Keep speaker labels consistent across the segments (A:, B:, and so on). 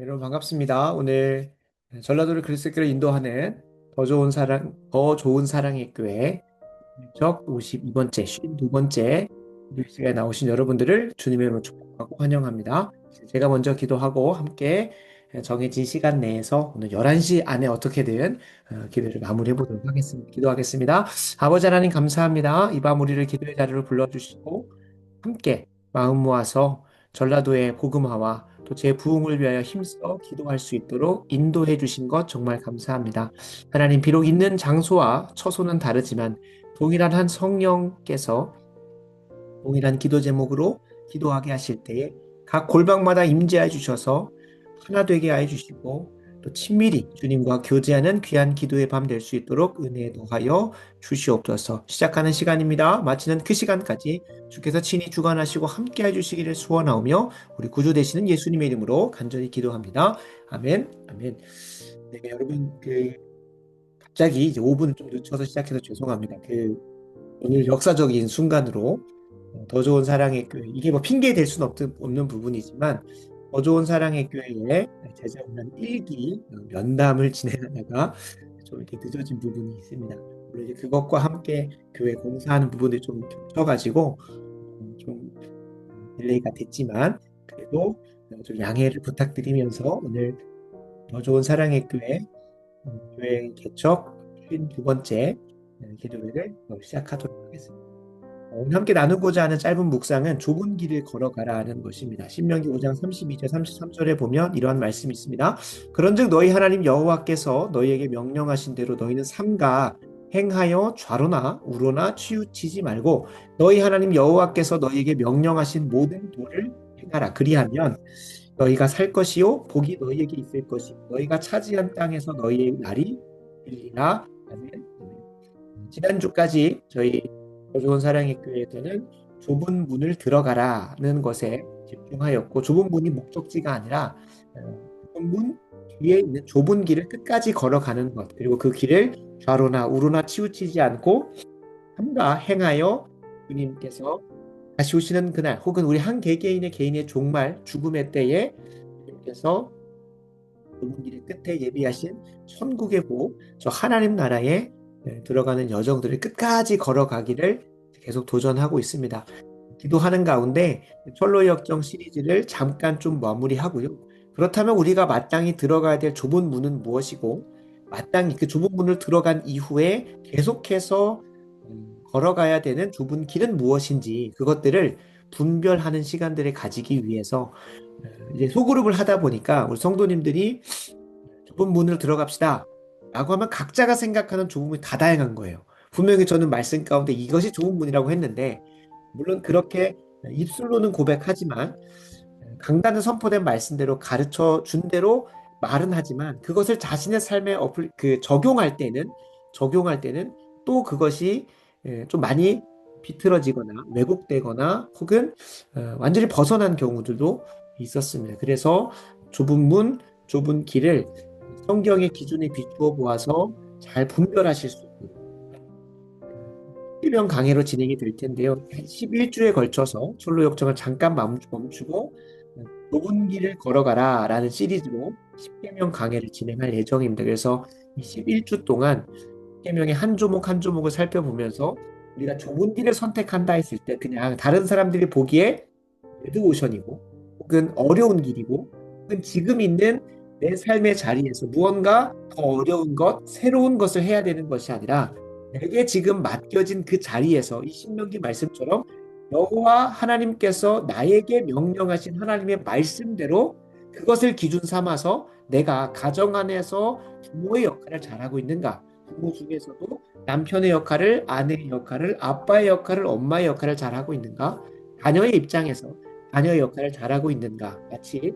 A: 여러분 반갑습니다. 오늘 전라도를 그리스도께로 인도하는 더 좋은 사랑의 교회 적 52번째, 52번째 시간에 나오신 여러분들을 주님의 이름으로 축복하고 환영합니다. 제가 먼저 기도하고 함께 정해진 시간 내에서 오늘 11시 안에 어떻게든 기도를 마무리해 보도록 하겠습니다. 기도하겠습니다. 아버지 하나님 감사합니다. 이 밤 우리를 기도의 자리로 불러주시고 함께 마음 모아서 전라도의 복음화와 또 제 부흥을 위하여 힘써 기도할 수 있도록 인도해 주신 것 정말 감사합니다. 하나님 비록 있는 장소와 처소는 다르지만 동일한 한 성령께서 동일한 기도 제목으로 기도하게 하실 때에 각 골방마다 임재해 주셔서 하나 되게 해 주시고 또 친밀히 주님과 교제하는 귀한 기도의 밤 될 수 있도록 은혜에 더하여 주시옵소서. 시작하는 시간입니다. 마치는 그 시간까지 주께서 친히 주관하시고 함께 해주시기를 소원하오며 우리 구주 되시는 예수님의 이름으로 간절히 기도합니다. 아멘. 아멘. 네, 여러분 갑자기 이제 5분 좀 늦춰서 시작해서 죄송합니다. 오늘 역사적인 순간으로 더 좋은 사랑의 교회, 이게 뭐 핑계 될 수는 없는 부분이지만 더 좋은 사랑의 교회에 제자훈련 1기 면담을 진행하다가 좀 이렇게 늦어진 부분이 있습니다. 물론 이제 그것과 함께 교회 공사하는 부분이 좀 겹쳐가지고 좀 딜레이가 됐지만 그래도 좀 양해를 부탁드리면서 오늘 더 좋은 사랑의 교회 교회 개척 52번째 기도회를 시작하도록 하겠습니다. 오늘 함께 나누고자 하는 짧은 묵상은 좁은 길을 걸어가라 하는 것입니다. 신명기 5장 32절 33절에 보면 이러한 말씀이 있습니다. 그런즉 너희 하나님 여호와께서 너희에게 명령하신 대로 너희는 삼가 행하여 좌로나 우로나 치우치지 말고 너희 하나님 여호와께서 너희에게 명령하신 모든 도를 행하라. 그리하면 너희가 살 것이요 복이 너희에게 있을 것이요 너희가 차지한 땅에서 너희의 날이 길리라. 아멘. 지난주까지 저희 더 좋은 사랑의 교회에서는 좁은 문을 들어가라는 것에 집중하였고 좁은 문이 목적지가 아니라 좁은 문 뒤에 있는 좁은 길을 끝까지 걸어가는 것 그리고 그 길을 좌로나 우로나 치우치지 않고 삼가 행하여 주님께서 다시 오시는 그날 혹은 우리 한 개개인의 종말 죽음의 때에 주님께서 좁은 길의 끝에 예비하신 천국의 복, 저 하나님 나라에 들어가는 여정들을 끝까지 걸어가기를 계속 도전하고 있습니다. 기도하는 가운데 철로의 역정 시리즈를 잠깐 좀 마무리하고요. 그렇다면 우리가 마땅히 들어가야 될 좁은 문은 무엇이고 마땅히 그 좁은 문을 들어간 이후에 계속해서 걸어가야 되는 좁은 길은 무엇인지 그것들을 분별하는 시간들을 가지기 위해서 이제 소그룹을 하다 보니까 우리 성도님들이 좁은 문으로 들어갑시다 라고 하면 각자가 생각하는 좁은 문이 다 다양한 거예요. 분명히 저는 말씀 가운데 이것이 좁은 문이라고 했는데 물론 그렇게 입술로는 고백하지만 강단에 선포된 말씀대로 가르쳐 준 대로 말은 하지만 그것을 자신의 삶에 적용할 때는 또 그것이 좀 많이 비틀어지거나 왜곡되거나 혹은 완전히 벗어난 경우들도 있었습니다. 그래서 좁은 문, 좁은 길을 성경의 기준에 비추어 보아서 잘 분별하실 수 있는 1명 강해로 진행이 될 텐데요. 11주에 걸쳐서 철로 역정을 잠깐 멈추고 좁은 길을 걸어가라 라는 시리즈로 10개명 강해를 진행할 예정입니다. 그래서 이 11주 동안 10개명의 한 조목 한 조목을 살펴보면서 우리가 좁은 길을 선택한다 했을 때 그냥 다른 사람들이 보기에 레드오션이고 혹은 어려운 길이고 혹은 지금 있는 내 삶의 자리에서 무언가 더 어려운 것, 새로운 것을 해야 되는 것이 아니라 내게 지금 맡겨진 그 자리에서 이 신명기 말씀처럼 여호와 하나님께서 나에게 명령하신 하나님의 말씀대로 그것을 기준 삼아서 내가 가정 안에서 부모의 역할을 잘하고 있는가? 부모 중에서도 남편의 역할을, 아내의 역할을, 아빠의 역할을, 엄마의 역할을 잘하고 있는가? 자녀의 입장에서 자녀의 역할을 잘하고 있는가? 마치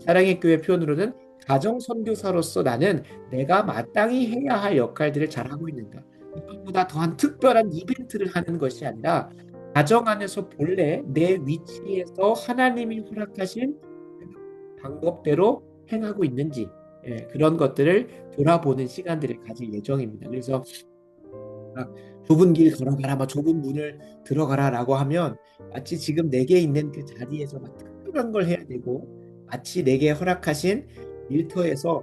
A: 사랑의 교회 표현으로는 가정 선교사로서 나는 내가 마땅히 해야 할 역할들을 잘하고 있는가? 이것보다 더한 특별한 이벤트를 하는 것이 아니라 가정 안에서 본래 내 위치에서 하나님이 허락하신 방법대로 행하고 있는지 그런 것들을 돌아보는 시간들을 가질 예정입니다. 그래서 막 좁은 길 걸어가라, 막 좁은 문을 들어가라라고 하면 마치 지금 내게 있는 그 자리에서 막 특별한 걸 해야 되고 마치 내게 허락하신 일터에서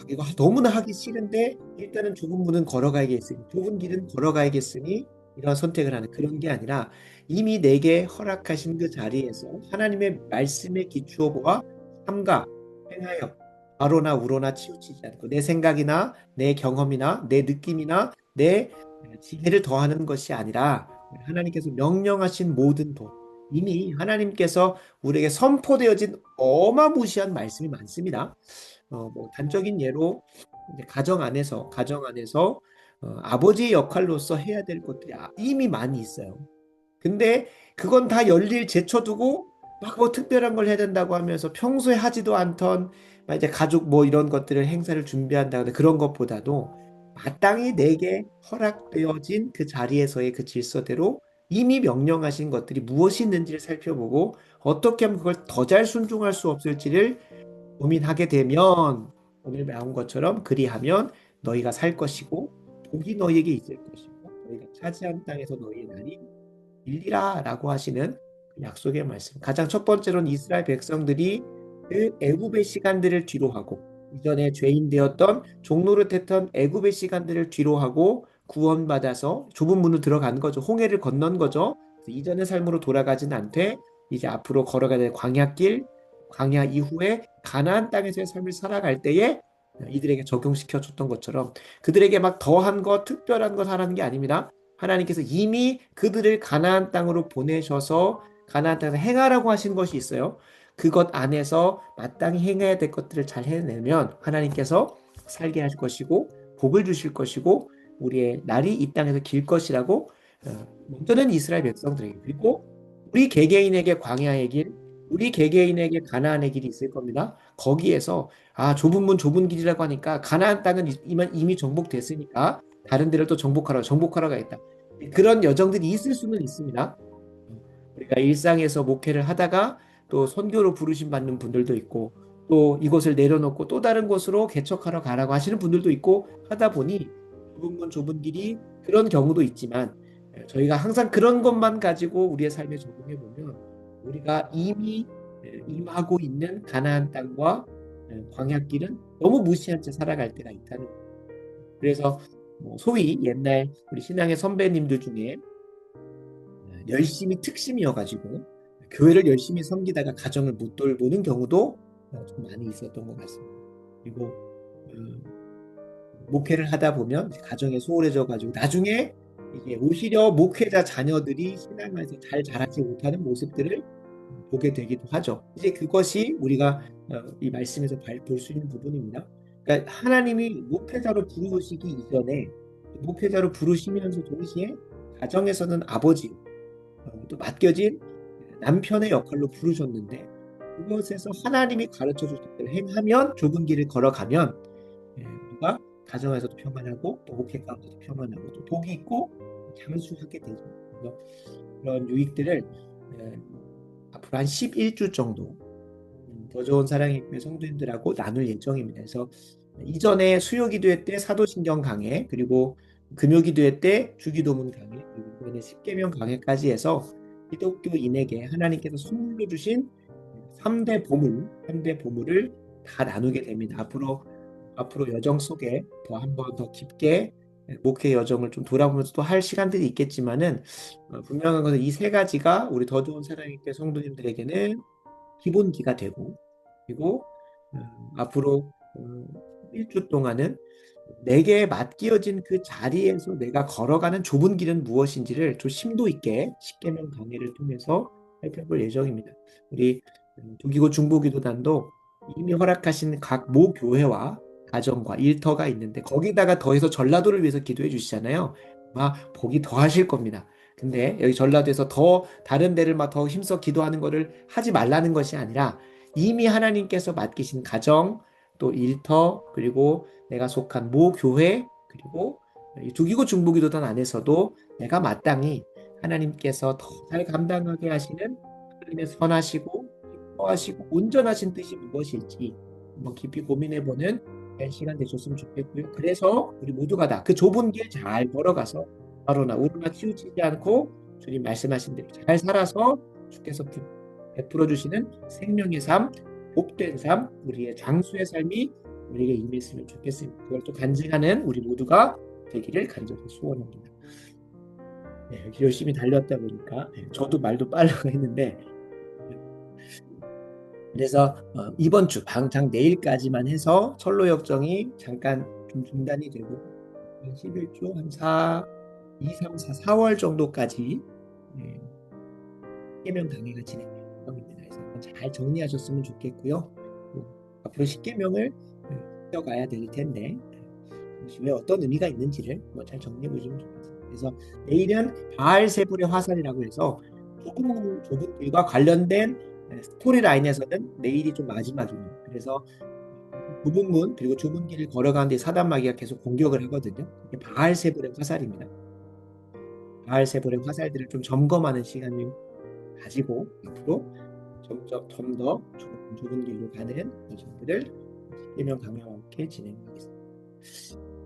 A: 이거 너무나 하기 싫은데 일단은 좁은 문은 걸어가야겠으니 좁은 길은 걸어가야겠으니 이런 선택을 하는 그런 게 아니라 이미 내게 허락하신 그 자리에서 하나님의 말씀에 기초어 보아 삼가 행하여 바로나 우로나 치우치지 않고 내 생각이나 내 경험이나 내 느낌이나 내 지혜를 더하는 것이 아니라 하나님께서 명령하신 모든 도 이미 하나님께서 우리에게 선포되어진 어마무시한 말씀이 많습니다. 뭐 단적인 예로 이제 가정 안에서 아버지의 역할로서 해야 될 것들이 이미 많이 있어요. 근데 그건 다 열일 제쳐두고 막 뭐 특별한 걸 해야 된다고 하면서 평소에 하지도 않던 막 이제 가족 뭐 이런 것들을 행사를 준비한다거나 그런 것보다도 마땅히 내게 허락되어진 그 자리에서의 그 질서대로 이미 명령하신 것들이 무엇이 있는지를 살펴보고 어떻게 하면 그걸 더 잘 순종할 수 없을지를 고민하게 되면 오늘 나온 것처럼 그리하면 너희가 살 것이고 복이 너희에게 있을 것이고 너희가 차지한 땅에서 너희의 날이 일리라 라고 하시는 그 약속의 말씀. 가장 첫 번째로는 이스라엘 백성들이 그 애굽의 시간들을 뒤로하고 이전에 죄인 되었던 종노릇했던 애굽의 시간들을 뒤로하고 구원받아서 좁은 문으로 들어간 거죠. 홍해를 건넌 거죠. 이전의 삶으로 돌아가진 않되 이제 앞으로 걸어가야 될 광야길, 광야 이후에 가나안 땅에서의 삶을 살아갈 때에 이들에게 적용시켜 줬던 것처럼 그들에게 막 더한 것, 특별한 것 하라는 게 아닙니다. 하나님께서 이미 그들을 가나안 땅으로 보내셔서 가나안 땅에서 행하라고 하신 것이 있어요. 그것 안에서 마땅히 행해야 될 것들을 잘 해내면 하나님께서 살게 하실 것이고 복을 주실 것이고 우리의 날이 이 땅에서 길 것이라고 먼저는 이스라엘 백성들에게 그리고 우리 개개인에게 광야의 길, 우리 개개인에게 가나안의 길이 있을 겁니다. 거기에서 좁은 문 좁은 길이라고 하니까 가나안 땅은 이미 정복됐으니까 다른 데를 또 정복하러 가겠다. 그런 여정들이 있을 수는 있습니다. 우리가 일상에서 목회를 하다가 또 선교로 부르심 받는 분들도 있고 또 이곳을 내려놓고 또 다른 곳으로 개척하러 가라고 하시는 분들도 있고 하다 보니 좁은 문 좁은 길이 그런 경우도 있지만 저희가 항상 그런 것만 가지고 우리의 삶에 적용해 보면 우리가 이미 임하고 있는 가나안 땅과 광야길은 너무 무시한 채 살아갈 때가 있다는 거예요. 그래서 소위 옛날 우리 신앙의 선배님들 중에 열심히 특심이어가지고 교회를 열심히 섬기다가 가정을 못 돌보는 경우도 좀 많이 있었던 것 같습니다. 그리고 목회를 하다 보면 가정에 소홀해져 가지고 나중에 이게 오히려 목회자 자녀들이 신앙에서 잘 자라지 못하는 모습들을 보게 되기도 하죠. 이제 그것이 우리가 이 말씀에서 볼 수 있는 부분입니다. 그러니까 하나님이 목회자로 부르시기 이전에 목회자로 부르시면서 동시에 가정에서는 아버지 또 맡겨진 남편의 역할로 부르셨는데 그것에서 하나님이 가르쳐 주신 대로 행하면 좁은 길을 걸어가면 우리가 가정에서도 평안하고 또 목회 가운데도 평안하고 또 복이 있고 장수하게 되죠. 그래서 그런 유익들을 앞으로 한 11주 정도 더 좋은 사랑의 교회 성도님들하고 나눌 예정입니다. 그래서 이전에 수요기도회 때 사도신경 강해 그리고 금요기도회 때 주기도문 강해 그리고 이번에 십계명 강해까지 해서 기독교인에게 하나님께서 선물로 주신 3대 보물, 3대 보물을 다 나누게 됩니다. 앞으로 여정 속에 한 번 더 깊게 목회 여정을 좀 돌아보면서 또 할 시간들이 있겠지만은 분명한 것은 이 세 가지가 우리 더 좋은 사랑의 교회 성도님들에게는 기본기가 되고 그리고 앞으로 일주 동안은 내게 맡겨진 그 자리에서 내가 걸어가는 좁은 길은 무엇인지를 좀 심도 있게 십계명 강의를 통해서 살펴볼 예정입니다. 우리 두기고 중보기도단도 이미 허락하신 각 모 교회와 가정과 일터가 있는데 거기다가 더해서 전라도를 위해서 기도해 주시잖아요. 아마 복이 더 하실 겁니다. 근데 여기 전라도에서 더 다른 데를 막 더 힘써 기도하는 거를 하지 말라는 것이 아니라 이미 하나님께서 맡기신 가정 또 일터 그리고 내가 속한 모 교회 그리고 이 두기고 중보기도단 안에서도 내가 마땅히 하나님께서 더 잘 감당하게 하시는 하나님의 선하시고 기뻐하시고 온전하신 뜻이 무엇일지 한번 깊이 고민해보는 시간 되셨으면 좋겠고요. 그래서 우리 모두가 다 그 좁은 길 잘 걸어가서 바로나 우로나 치우치지 않고 주님 말씀하신 대로 잘 살아서 주께서 베풀어 주시는 생명의 삶, 복된 삶, 우리의 장수의 삶이 우리에게 임했으면 좋겠습니다. 그걸 또 간증하는 우리 모두가 되기를 간절히 소원합니다. 네, 이렇게 열심히 달렸다 보니까 저도 말도 빠르고 했는데 그래서 이번 주 당장 내일까지만 해서 철로 역정이 잠깐 좀 중단이 되고 11주 한 2, 3, 4, 4월 정도까지 십계명 강의가 진행될 예정입니다. 그래서 잘 정리하셨으면 좋겠고요. 앞으로 십계명을 지켜가야 될 텐데 왜 어떤 의미가 있는지를 잘 정리해 보시면 좋겠습니다. 그래서 내일은 바알세불의 화살이라고 해서 조국들과 관련된 스토리 라인에서는 내일이 좀 마지막입니다. 그래서 좁은 문 그리고 좁은 길을 걸어가는데 사단 마귀가 계속 공격을 하거든요. 이게 바알세불의 화살입니다. 바알세불의 화살들을 좀 점검하는 시간을 가지고 앞으로 점점 좀 더 좁은 길로 가는 여성들을 십계명 강요와 함께 진행하겠습니다.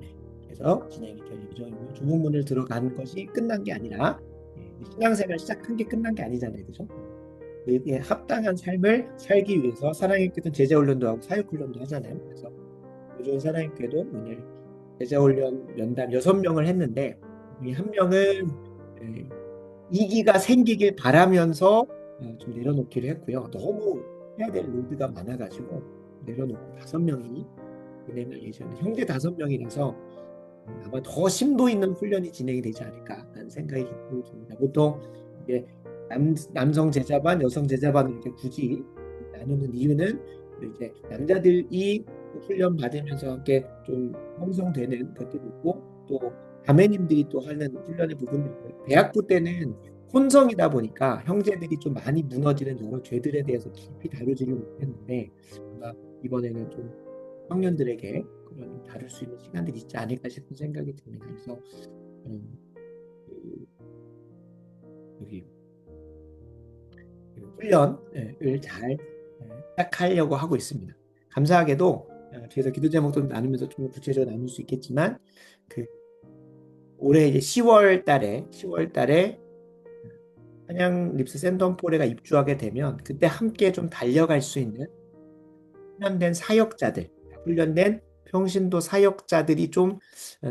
A: 네, 그래서 진행이 될 예정이고요. 좁은 문을 들어가는 것이 끝난 게 아니라 신앙생활 시작한 게 끝난 게 아니잖아요, 그죠? 그에 합당한 삶을 살기 위해서 사랑의 교회는 제자훈련도 하고 사역훈련도 하잖아요. 그래서 요즘 사랑의 교회도 오늘 제자훈련 면담 6명을 했는데 이 한 명은 2기가 생기길 바라면서 좀 내려놓기로 했고요. 너무 해야 될 로드가 많아가지고 내려놓고 5명이 진행할 예정입니다. 형제 5명이라서 아마 더 심도 있는 훈련이 진행이 되지 않을까라는 생각이 듭니다. 보통 이제 남성 제자반, 여성 제자반을 이렇게 굳이 나누는 이유는 이제 남자들이 훈련 받으면서 함께 좀 형성되는 것들이 있고 또 자매님들이 또 하는 훈련의 부분들이 있고 대학부 때는 혼성이다 보니까 형제들이 좀 많이 무너지는 여러 죄들에 대해서 깊이 다루지를 못했는데 아마 이번에는 좀 청년들에게 그런 다룰 수 있는 시간들이 있지 않을까 싶은 생각이 듭니다. 그래서 여기 훈련을 잘 시작하려고 하고 있습니다. 감사하게도 뒤에서 기도 제목도 나누면서 좀 구체적으로 나눌 수 있겠지만 올해 이제 10월 달에 한양 립스 센텀폴에가 입주하게 되면 그때 함께 좀 달려갈 수 있는 훈련된 사역자들, 훈련된 평신도 사역자들이 좀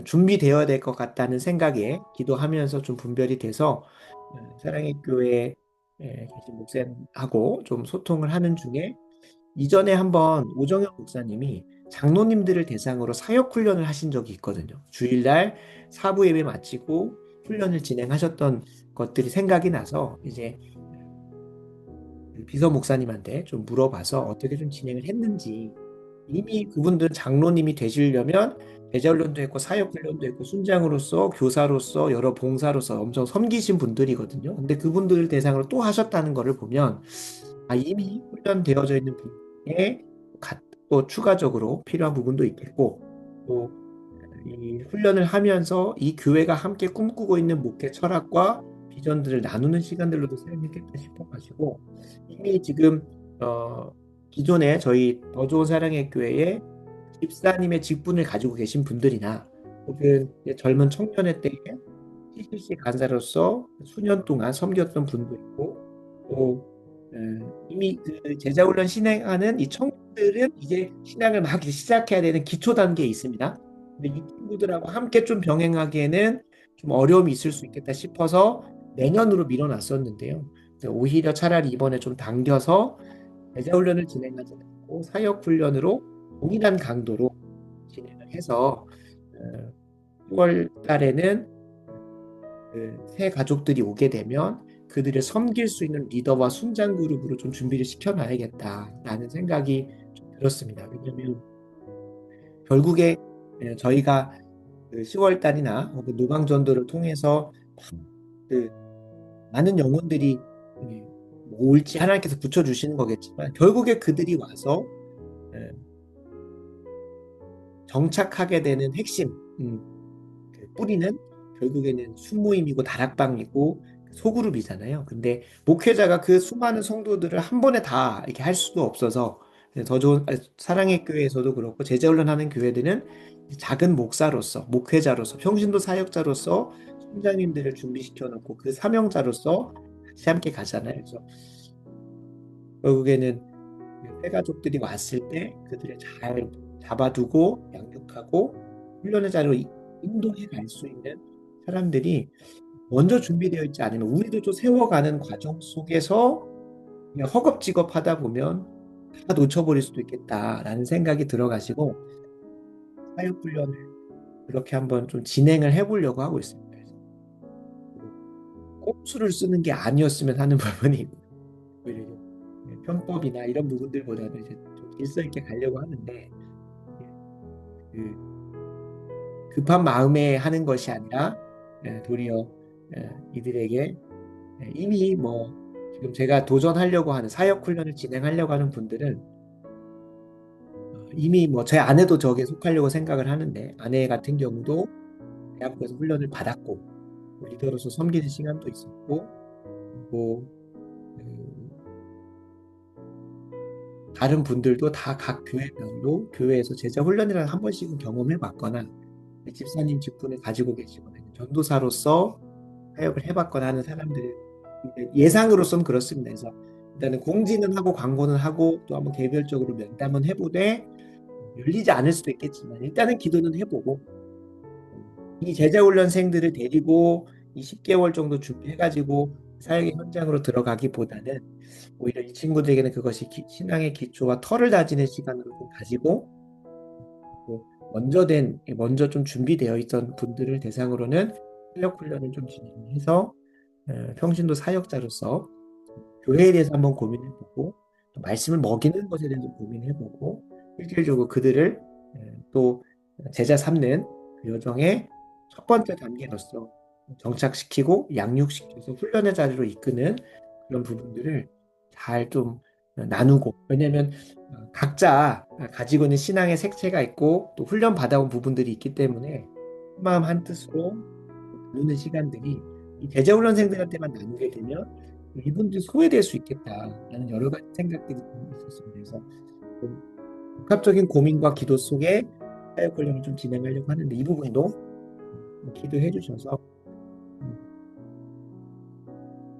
A: 준비되어야 될 것 같다는 생각에 기도하면서 좀 분별이 돼서 사랑의 교회에 계신 목사님하고 좀 소통을 하는 중에 이전에 한번 오정현 목사님이 장로님들을 대상으로 사역 훈련을 하신 적이 있거든요. 주일날 사부 예배 마치고 훈련을 진행하셨던 것들이 생각이 나서 이제 비서 목사님한테 좀 물어봐서 어떻게 좀 진행을 했는지 이미 그분들은 장로님이 되시려면 제자훈련도 했고 사역훈련도 했고 순장으로서 교사로서 여러 봉사로서 엄청 섬기신 분들이거든요. 근데 그분들을 대상으로 또 하셨다는 것을 보면 이미 훈련되어져 있는 분에 또 추가적으로 필요한 부분도 있겠고 또 이 훈련을 하면서 이 교회가 함께 꿈꾸고 있는 목회 철학과 비전들을 나누는 시간들로도 사용했겠다 싶어가지고 이미 지금 기존에 저희 더 좋은 사랑의 교회에 집사님의 직분을 가지고 계신 분들이나 혹은 젊은 청년의 때에 CCC 간사로서 수년 동안 섬겼던 분도 있고 또 이미 그 제자훈련 진행하는 이 청년들은 이제 신앙을 막 시작해야 되는 기초 단계에 있습니다. 근데 이 친구들하고 함께 좀 병행하기에는 좀 어려움이 있을 수 있겠다 싶어서 내년으로 밀어놨었는데요. 오히려 차라리 이번에 좀 당겨서 제자훈련을 진행하지 않고 사역훈련으로 동일한 강도로 진행을 해서 6월 달에는 새 가족들이 오게 되면 그들을 섬길 수 있는 리더와 순장 그룹으로 좀 준비를 시켜놔야겠다라는 생각이 좀 들었습니다. 왜냐하면 결국에 저희가 10월 달이나 혹은 노방전도를 통해서 그 많은 영혼들이 올지 하나님께서 붙여주시는 거겠지만 결국에 그들이 와서 정착하게 되는 핵심 그 뿌리는 결국에는 순모임이고 다락방이고 소그룹이잖아요. 근데 목회자가 그 수많은 성도들을 한 번에 다 이렇게 할 수도 없어서 더 좋은 사랑의 교회에서도 그렇고 제자훈련하는 교회들은 작은 목사로서 목회자로서 평신도 사역자로서 총장님들을 준비시켜 놓고 그 사명자로서 같이 함께 가잖아요. 그래서 결국에는 해가족들이 왔을 때 그들을 잘 잡아두고 양육하고 훈련의 자리로 인도해 갈 수 있는 사람들이 먼저 준비되어 있지 않으면 우리도 좀 세워가는 과정 속에서 그냥 허겁지겁 하다 보면 다 놓쳐버릴 수도 있겠다라는 생각이 들어가지고 사육훈련을 그렇게 한번 좀 진행을 해보려고 하고 있습니다. 그래서 꼼수를 쓰는 게 아니었으면 하는 부분이 있고 오히려 편법이나 이런 부분들보다는 이제 좀 질서 있게 가려고 하는데 그 급한 마음에 하는 것이 아니라 도리어 이들에게 이미 뭐 지금 제가 도전하려고 하는 사역 훈련을 진행하려고 하는 분들은 이미 뭐 제 아내도 저기에 속하려고 생각을 하는데 아내 같은 경우도 대학교에서 훈련을 받았고 리더로서 섬기는 시간도 있었고 그리고 다른 분들도 다 각 교회별로 교회에서 제자 훈련이라는 한 번씩은 경험해 봤거나 집사님 직분을 가지고 계시거나 전도사로서 사역을 해봤거나 하는 사람들 예상으로서는 그렇습니다. 그래서 일단은 공지는 하고 광고는 하고 또 한번 개별적으로 면담은 해보되 열리지 않을 수도 있겠지만 일단은 기도는 해보고 이 제자훈련생들을 데리고 이 10개월 정도 준비해가지고 사역의 현장으로 들어가기보다는 오히려 이 친구들에게는 그것이 신앙의 기초와 털을 다지는 시간으로 좀 가지고 먼저 좀 준비되어 있던 분들을 대상으로는 사역 훈련을 좀 진행해서 평신도 사역자로서 교회에 대해서 한번 고민해보고 또 말씀을 먹이는 것에 대해서 고민해보고 실질적으로 그들을 또 제자 삼는 그 여정의 첫 번째 단계로서 정착시키고 양육시켜서 훈련의 자리로 이끄는 그런 부분들을 잘 좀 나누고 왜냐하면 각자 가지고 있는 신앙의 색채가 있고 또 훈련 받아온 부분들이 있기 때문에 한마음 한뜻으로 나누는 시간들이 이 제자훈련생들한테만 나누게 되면 이분들이 소외될 수 있겠다라는 여러 가지 생각들이 있었습니다. 그래서 좀 복합적인 고민과 기도 속에 사역훈련을 좀 진행하려고 하는데 이 부분도 기도해 주셔서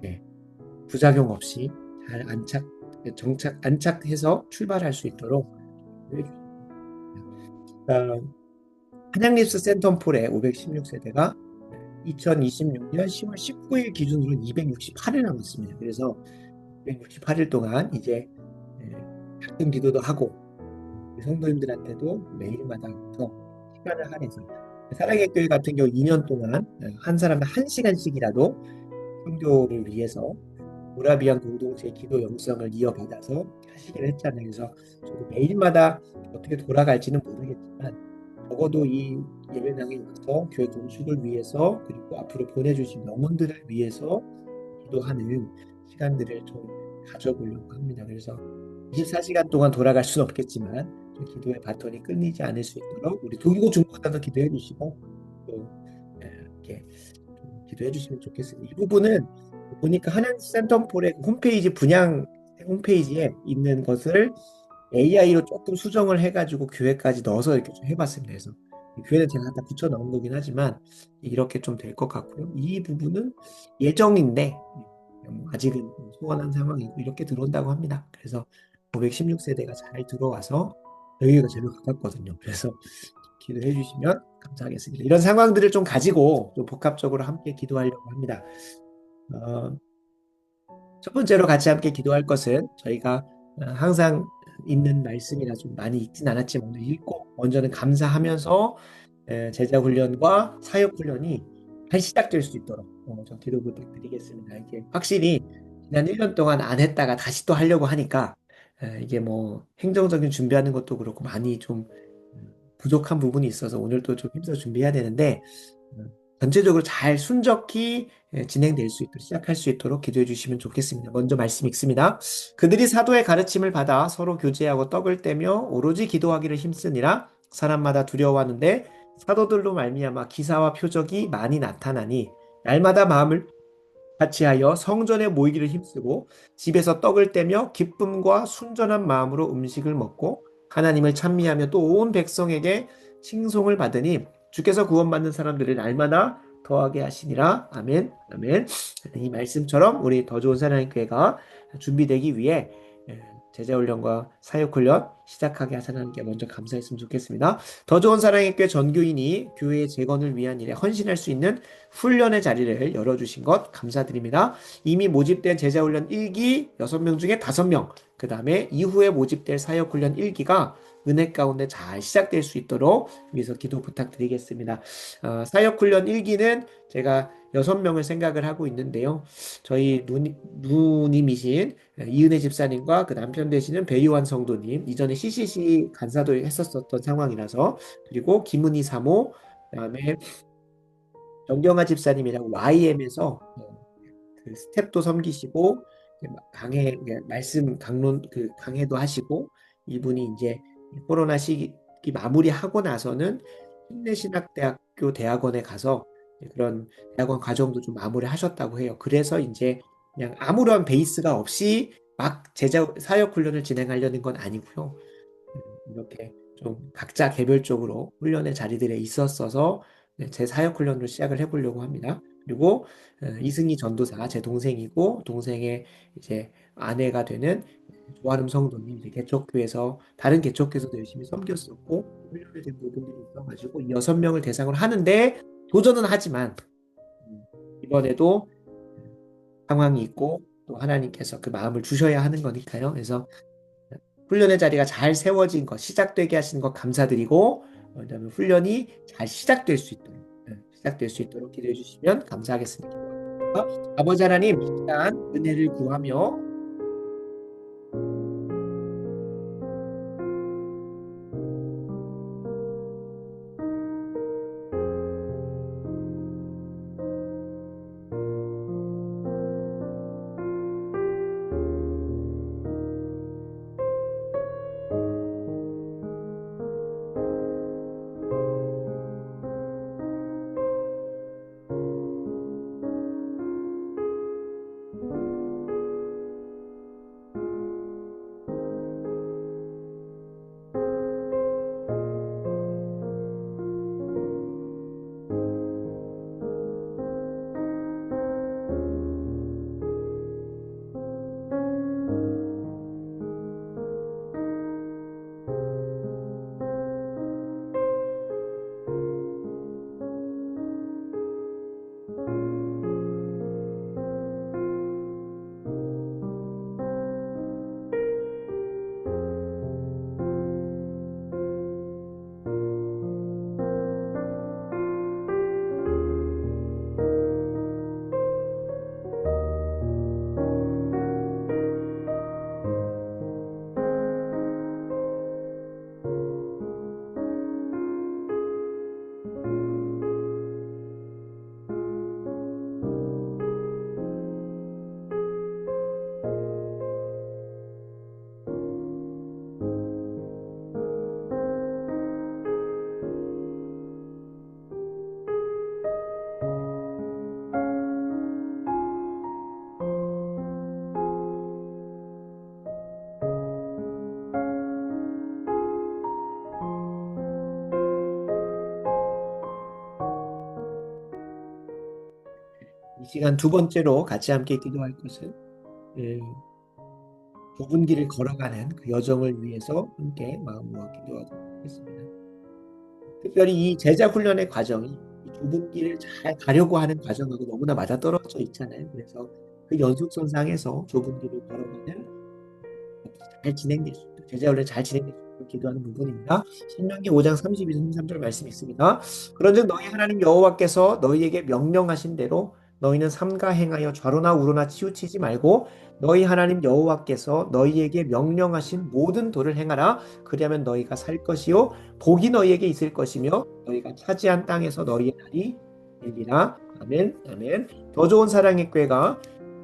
A: 네, 부작용 없이 잘 안착해서 출발할 수 있도록 해주십니다. 한양립스 센텀폴의 516세대가 2026년 10월 19일 기준으로 268일 남았습니다. 그래서 268일 동안 이제 가끔 기도도 하고 성도님들한테도 매일마다부터 시간을 할애해서 사랑의 교회 같은 경우 2년 동안 한 사람당 1시간씩이라도 성교를 위해서 모라비안 공동체 기도 영성을 이어받아서 하시기로 했잖아요. 그래서 저도 매일마다 어떻게 돌아갈지는 모르겠지만 적어도 이 예배당에 와서 교회 건축을 위해서 그리고 앞으로 보내주신 영혼들을 위해서 기도하는 시간들을 좀 가져보려고 합니다. 그래서 24시간 동안 돌아갈 수는 없겠지만 좀 기도의 바톤이 끊이지 않을 수 있도록 우리 동고 중보단도 기도해 주시고 또 이렇게 기도해 주시면 좋겠습니다. 이 부분은 보니까 하나님 센텀폴의 홈페이지 분양 홈페이지에 있는 것을 AI로 조금 수정을 해가지고 교회까지 넣어서 이렇게 좀 해봤습니다. 그래서 교회는 제가 다 붙여 넣은 거긴 하지만 이렇게 좀 될 것 같고요. 이 부분은 예정인데 아직은 소원한 상황이고 이렇게 들어온다고 합니다. 그래서 516세대가 잘 들어와서 여기가 제일 가깝거든요. 그래서 기도해 주시면 감사하겠습니다. 이런 상황들을 좀 가지고 좀 복합적으로 함께 기도하려고 합니다. 첫 번째로 같이 함께 기도할 것은 저희가 항상 있는 말씀이라 좀 많이 읽진 않았지만 오늘 읽고 먼저는 감사하면서 제자훈련과 사역훈련이 잘 시작될 수 있도록 좀 기도 부탁드리겠습니다. 이게 확실히 지난 1년 동안 안 했다가 다시 또 하려고 하니까 이게 뭐 행정적인 준비하는 것도 그렇고 많이 좀 부족한 부분이 있어서 오늘 또 좀 힘써 준비해야 되는데 전체적으로 잘 순적히 진행될 수 있도록 시작할 수 있도록 기도해 주시면 좋겠습니다. 먼저 말씀 읽습니다. 그들이 사도의 가르침을 받아 서로 교제하고 떡을 떼며 오로지 기도하기를 힘쓰니라. 사람마다 두려워하는데 사도들로 말미암아 기사와 표적이 많이 나타나니 날마다 마음을 같이하여 성전에 모이기를 힘쓰고 집에서 떡을 떼며 기쁨과 순전한 마음으로 음식을 먹고 하나님을 찬미하며 또 온 백성에게 칭송을 받으니 주께서 구원받는 사람들을 날마다 더하게 하시니라. 아멘. 아멘. 이 말씀처럼 우리 더 좋은 사랑의 교회가 준비되기 위해 제자훈련과 사역훈련 시작하게 하자는 게 먼저 감사했으면 좋겠습니다. 더 좋은 사랑의 교회 전교인이 교회의 재건을 위한 일에 헌신할 수 있는 훈련의 자리를 열어주신 것 감사드립니다. 이미 모집된 제자훈련 1기 6명 중에 5명, 그 다음에 이후에 모집될 사역훈련 1기가 은혜 가운데 잘 시작될 수 있도록 위해서 기도 부탁드리겠습니다. 사역훈련 1기는 제가 6명을 생각을 하고 있는데요. 저희 누님이신 이은혜 집사님과 그 남편 되시는 배유환 성도님, 이전에 CCC 간사도 했었던 상황이라서, 그리고 김은희 사모, 그다음에 정경아 집사님이랑 YM에서 그 스텝도 섬기시고 강해 말씀 강론 그 강해도 하시고, 이분이 이제 코로나 시기 마무리하고 나서는 힘내신학대학교 대학원에 가서 그런 대학원 과정도 좀 마무리하셨다고 해요. 그래서 이제 그냥 아무런 베이스가 없이 막 제자 사역 훈련을 진행하려는 건 아니고요. 이렇게 좀 각자 개별적으로 훈련의 자리들에 있었어서 제 사역 훈련으로 시작을 해보려고 합니다. 그리고 이승희 전도사 제 동생이고 동생의 이제 아내가 되는 조아름 성도님 이제 개척교에서 다른 개척교에서도 열심히 섬겼었고 훈련을 된 부분들이 있어가지고 이 6명을 대상으로 하는데 도전은 하지만 이번에도 상황이 있고 또 하나님께서 그 마음을 주셔야 하는 거니까요. 그래서 훈련의 자리가 잘 세워진 것, 시작되게 하시는 것 감사드리고, 그다음에 훈련이 잘 시작될 수 있도록 기도해 주시면 감사하겠습니다. 아버지 하나님, 이 시간 은혜를 구하며 이 시간 두 번째로 같이 함께 기도할 것은 예, 좁은 길을 걸어가는 그 여정을 위해서 함께 마음 모아 기도하도록 하겠습니다. 특별히 이 제자 훈련의 과정이 이 좁은 길을 잘 가려고 하는 과정하고 너무나 맞아떨어져 있잖아요. 그래서 그 연속선상에서 좁은 길을 걸어가는 잘 진행될 수 있도록 제자 훈련 잘 진행될 수 있도록 기도하는 부분입니다. 신명기 5장 32절 33절 말씀이 있습니다. 그런즉 너희 하나님 여호와께서 너희에게 명령하신 대로 너희는 삼가 행하여 좌로나 우로나 치우치지 말고 너희 하나님 여호와께서 너희에게 명령하신 모든 도를 행하라. 그리하면 너희가 살 것이요 복이 너희에게 있을 것이며 너희가 차지한 땅에서 너희의 날이 되리라. 아멘. 아멘. 더 좋은 사랑의 꾀가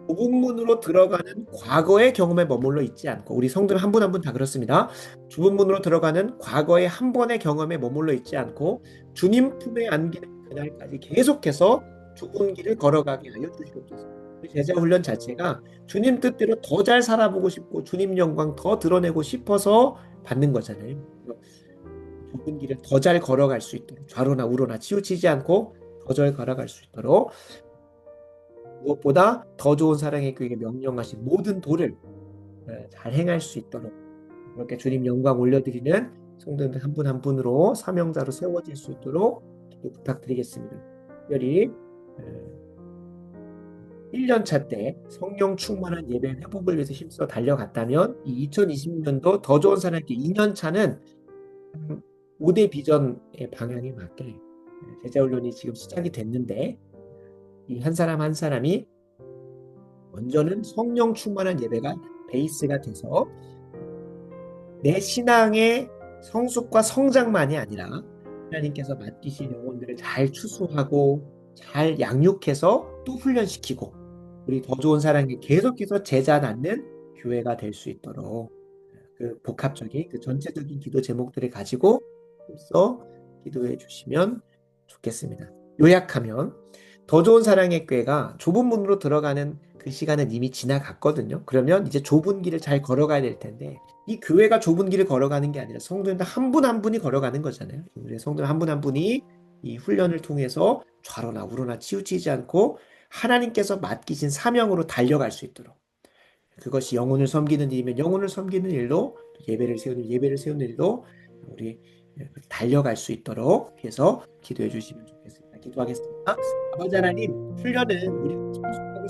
A: 좁은 문으로 들어가는 과거의 경험에 머물러 있지 않고 우리 성도는 한 분 한 분 다 그렇습니다. 좁은 문으로 들어가는 과거의 한 번의 경험에 머물러 있지 않고 주님 품에 안기는 그날까지 계속해서 좁은 길을 걸어가게 하여 주시옵소서. 제자 훈련 자체가 주님 뜻대로 더 잘 살아보고 싶고 주님 영광 더 드러내고 싶어서 받는 거잖아요. 좁은 길을 더 잘 걸어갈 수 있도록 좌로나 우로나 치우치지 않고 더 잘 걸어갈 수 있도록 무엇보다 더 좋은 사랑의 교회에게 명령하신 모든 도를 잘 행할 수 있도록 그렇게 주님 영광 올려드리는 성도님들 한 분 한 분으로 사명자로 세워질 수 있도록 기도 부탁드리겠습니다. 특별히 1년 차 때 성령 충만한 예배 회복을 위해서 힘써 달려갔다면 이 2026년도 더 좋은 사람께 2년 차는 5대 비전의 방향에 맞게 제자훈련이 지금 시작이 됐는데 이 한 사람 한 사람이 먼저는 성령 충만한 예배가 베이스가 돼서 내 신앙의 성숙과 성장만이 아니라 하나님께서 맡기신 영혼들을 잘 추수하고 잘 양육해서 또 훈련시키고 우리 더 좋은 사랑에 계속해서 제자 낳는 교회가 될 수 있도록 그 복합적인 그 전체적인 기도 제목들을 가지고 써 기도해 주시면 좋겠습니다. 요약하면 더 좋은 사랑의 교회가 좁은 문으로 들어가는 그 시간은 이미 지나갔거든요. 그러면 이제 좁은 길을 잘 걸어가야 될 텐데 이 교회가 좁은 길을 걸어가는 게 아니라 성도님들 한 분 한 분이 걸어가는 거잖아요. 우리 성도님 한 분 한 분이 이 훈련을 통해서 좌로나 우로나 치우치지 않고 하나님께서 맡기신 사명으로 달려갈 수 있도록 그것이 영혼을 섬기는 일이면 영혼을 섬기는 일로 예배를 세우는 일로 우리 달려갈 수 있도록 해서 기도해 주시면 좋겠습니다. 기도하겠습니다. 아버지 하나님, 훈련은 우리 성숙하고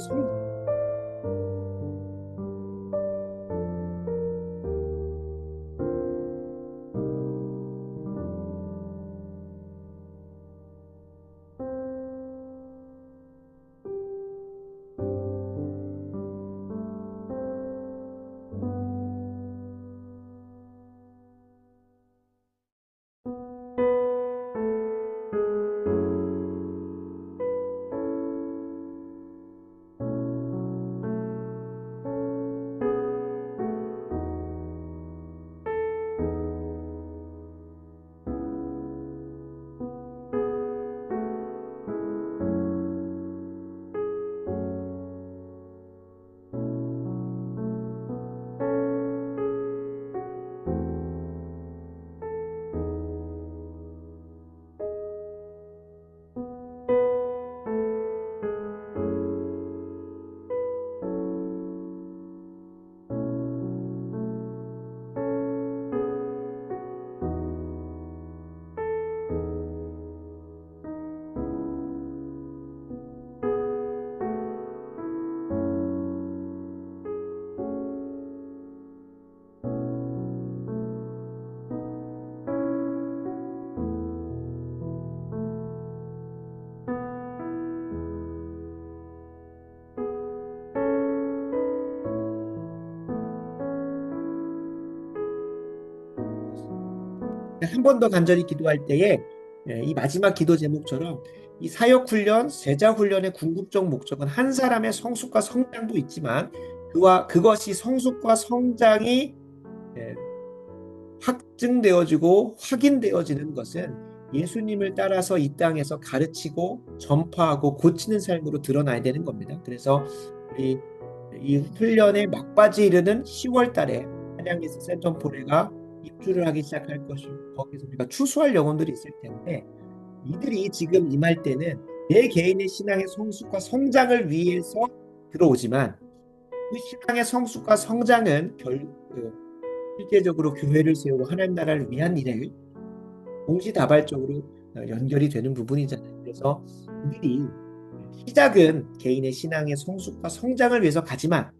A: 한 번 더 간절히 기도할 때에 이 마지막 기도 제목처럼 이 사역 훈련, 제자 훈련의 궁극적 목적은 한 사람의 성숙과 성장도 있지만 그것이 성숙과 성장이 예, 확증되어지고 확인되어지는 것은 예수님을 따라서 이 땅에서 가르치고 전파하고 고치는 삶으로 드러나야 되는 겁니다. 그래서 우리 이 훈련의 막바지 이르는 10월 달에 한양예수 센텀포레가 입주를 하기 시작할 것이고 거기서 우리가 추수할 영혼들이 있을 텐데 이들이 지금 임할 때는 내 개인의 신앙의 성숙과 성장을 위해서 들어오지만 그 신앙의 성숙과 성장은 실제적으로 교회를 세우고 하나님 나라를 위한 일에 동시다발적으로 연결이 되는 부분이잖아요. 그래서 이들이 시작은 개인의 신앙의 성숙과 성장을 위해서 가지만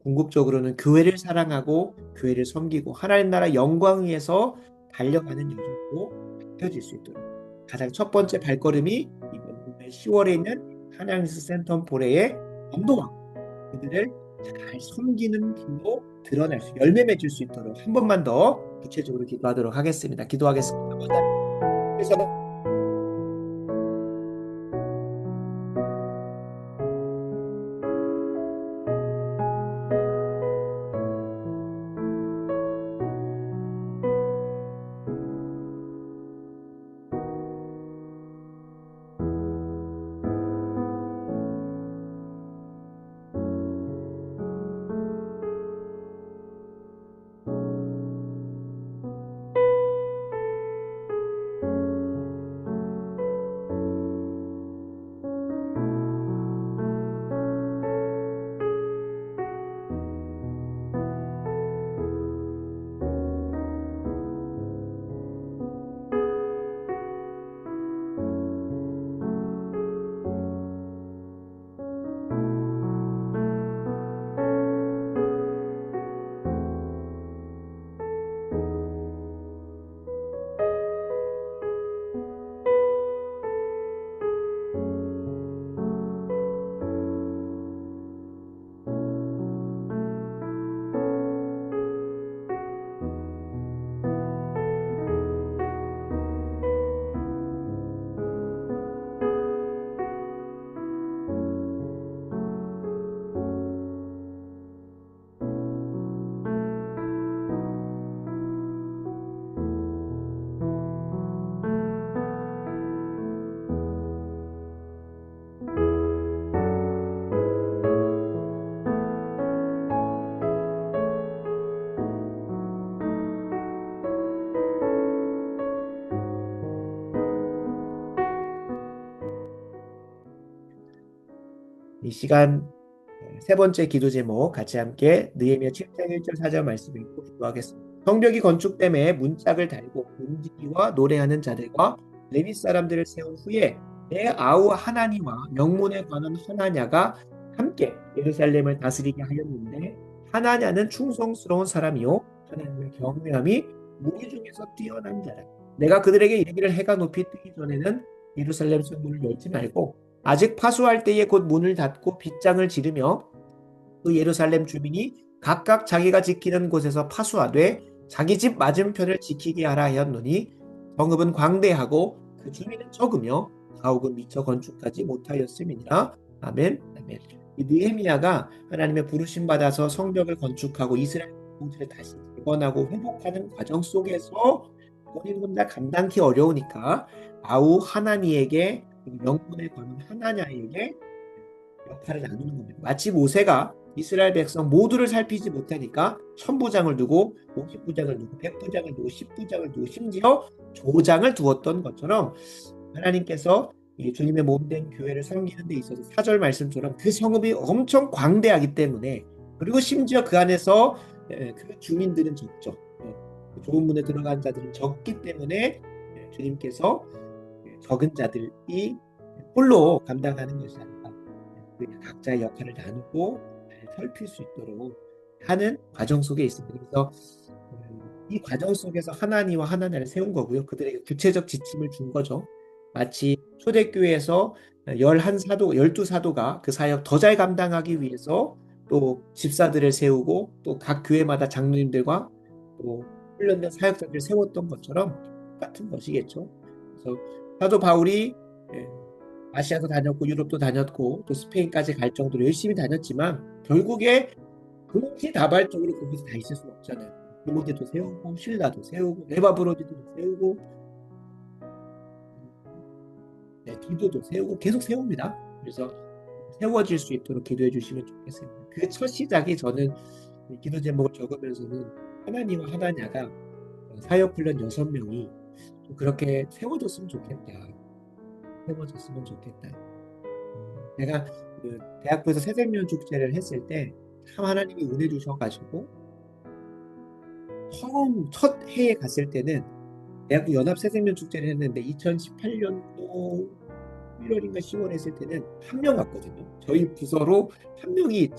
A: 궁극적으로는 교회를 사랑하고 교회를 섬기고 하나님 나라 영광 위해서 달려가는 여정으로 바뀌어질 수 있도록 가장 첫 번째 발걸음이 이번 10월에 있는 하나님스 센텀포레의 언도와 그들을 잘 섬기는 길로 드러날 수 열매 맺을 수 있도록 한 번만 더 구체적으로 기도하도록 하겠습니다. 기도하겠습니다. 그래서 이 시간 세 번째 기도 제목 같이 함께 느헤미야 7장 1절 4절 말씀 읽고 기도하겠습니다. 성벽이 건축됨에 문짝을 달고 금지기와 노래하는 자들과 레위 사람들을 세운 후에 내 아우 하나니와 명문에 관한 하나냐가 함께 예루살렘을 다스리게 하였는데 하나냐는 충성스러운 사람이요 하나님의 경외함이 무리 중에서 뛰어난 자라. 내가 그들에게 이르기를 해가 높이 뜨기 전에는 예루살렘 성문을 열지 말고 아직 파수할 때에 곧 문을 닫고 빗장을 지르며 그 예루살렘 주민이 각각 자기가 지키는 곳에서 파수하되 자기 집 맞은편을 지키게 하라 하였노니 성읍은 광대하고 그 주민은 적으며 가옥은 미처 건축하지 못하였음이니라. 아멘. 아멘. 이 느헤미야가 하나님의 부르심 받아서 성벽을 건축하고 이스라엘 공동체를 다시 재건하고 회복하는 과정 속에서 본인 혼자 감당기 어려우니까 아우 하나니에게 명분에 관한 하나냐에게 역할을 나누는 겁니다. 마치 모세가 이스라엘 백성 모두를 살피지 못하니까 천부장을 두고 50부장을 두고 100부장을 두고 10부장을 두고 심지어 조장을 두었던 것처럼 하나님께서 이 주님의 몸된 교회를 섬기는 데 있어서 4절 말씀처럼 그 성읍이 엄청 광대하기 때문에 그리고 심지어 그 안에서 그 주민들은 적죠. 좋은 문에 들어간 자들은 적기 때문에 주님께서 적은 자들이 홀로 감당하는 것이 아니라 각자의 역할을 나누고 살필 수 있도록 하는 과정 속에 있습니다. 그래서 이 과정 속에서 하나님과 하나님을 세운 거고요. 그들에게 구체적 지침을 준 거죠. 마치 초대교회에서 11사도, 12사도가 그 사역 더 잘 감당하기 위해서 또 집사들을 세우고 또 각 교회마다 장로님들과 또 훈련된 사역자들을 세웠던 것처럼 똑같은 것이겠죠. 그래서 사도 바울이 아시아도 다녔고 유럽도 다녔고 또 스페인까지 갈 정도로 열심히 다녔지만 결국에 동시다발적으로 거기서 다 있을 수 없잖아요. 디모데도 세우고 실라도 세우고 에바브로디도 세우고 디도도 세우고 계속 세웁니다. 그래서 세워질 수 있도록 기도해 주시면 좋겠습니다. 그 첫 시작이 저는 기도 제목을 적으면서는 하나님과 하나냐가 사역훈련 6명이 그렇게 세워졌으면 좋겠다. 세워졌으면 좋겠다. 내가 그 대학교에서 새생명 축제를 했을 때 참 하나님이 은혜 주셔가지고 처음 첫 해에 갔을 때는 대학교 연합 새생명 축제를 했는데 2018년도 1월인가 10월 했을 때는 한 명 왔거든요. 저희 부서로 한 명이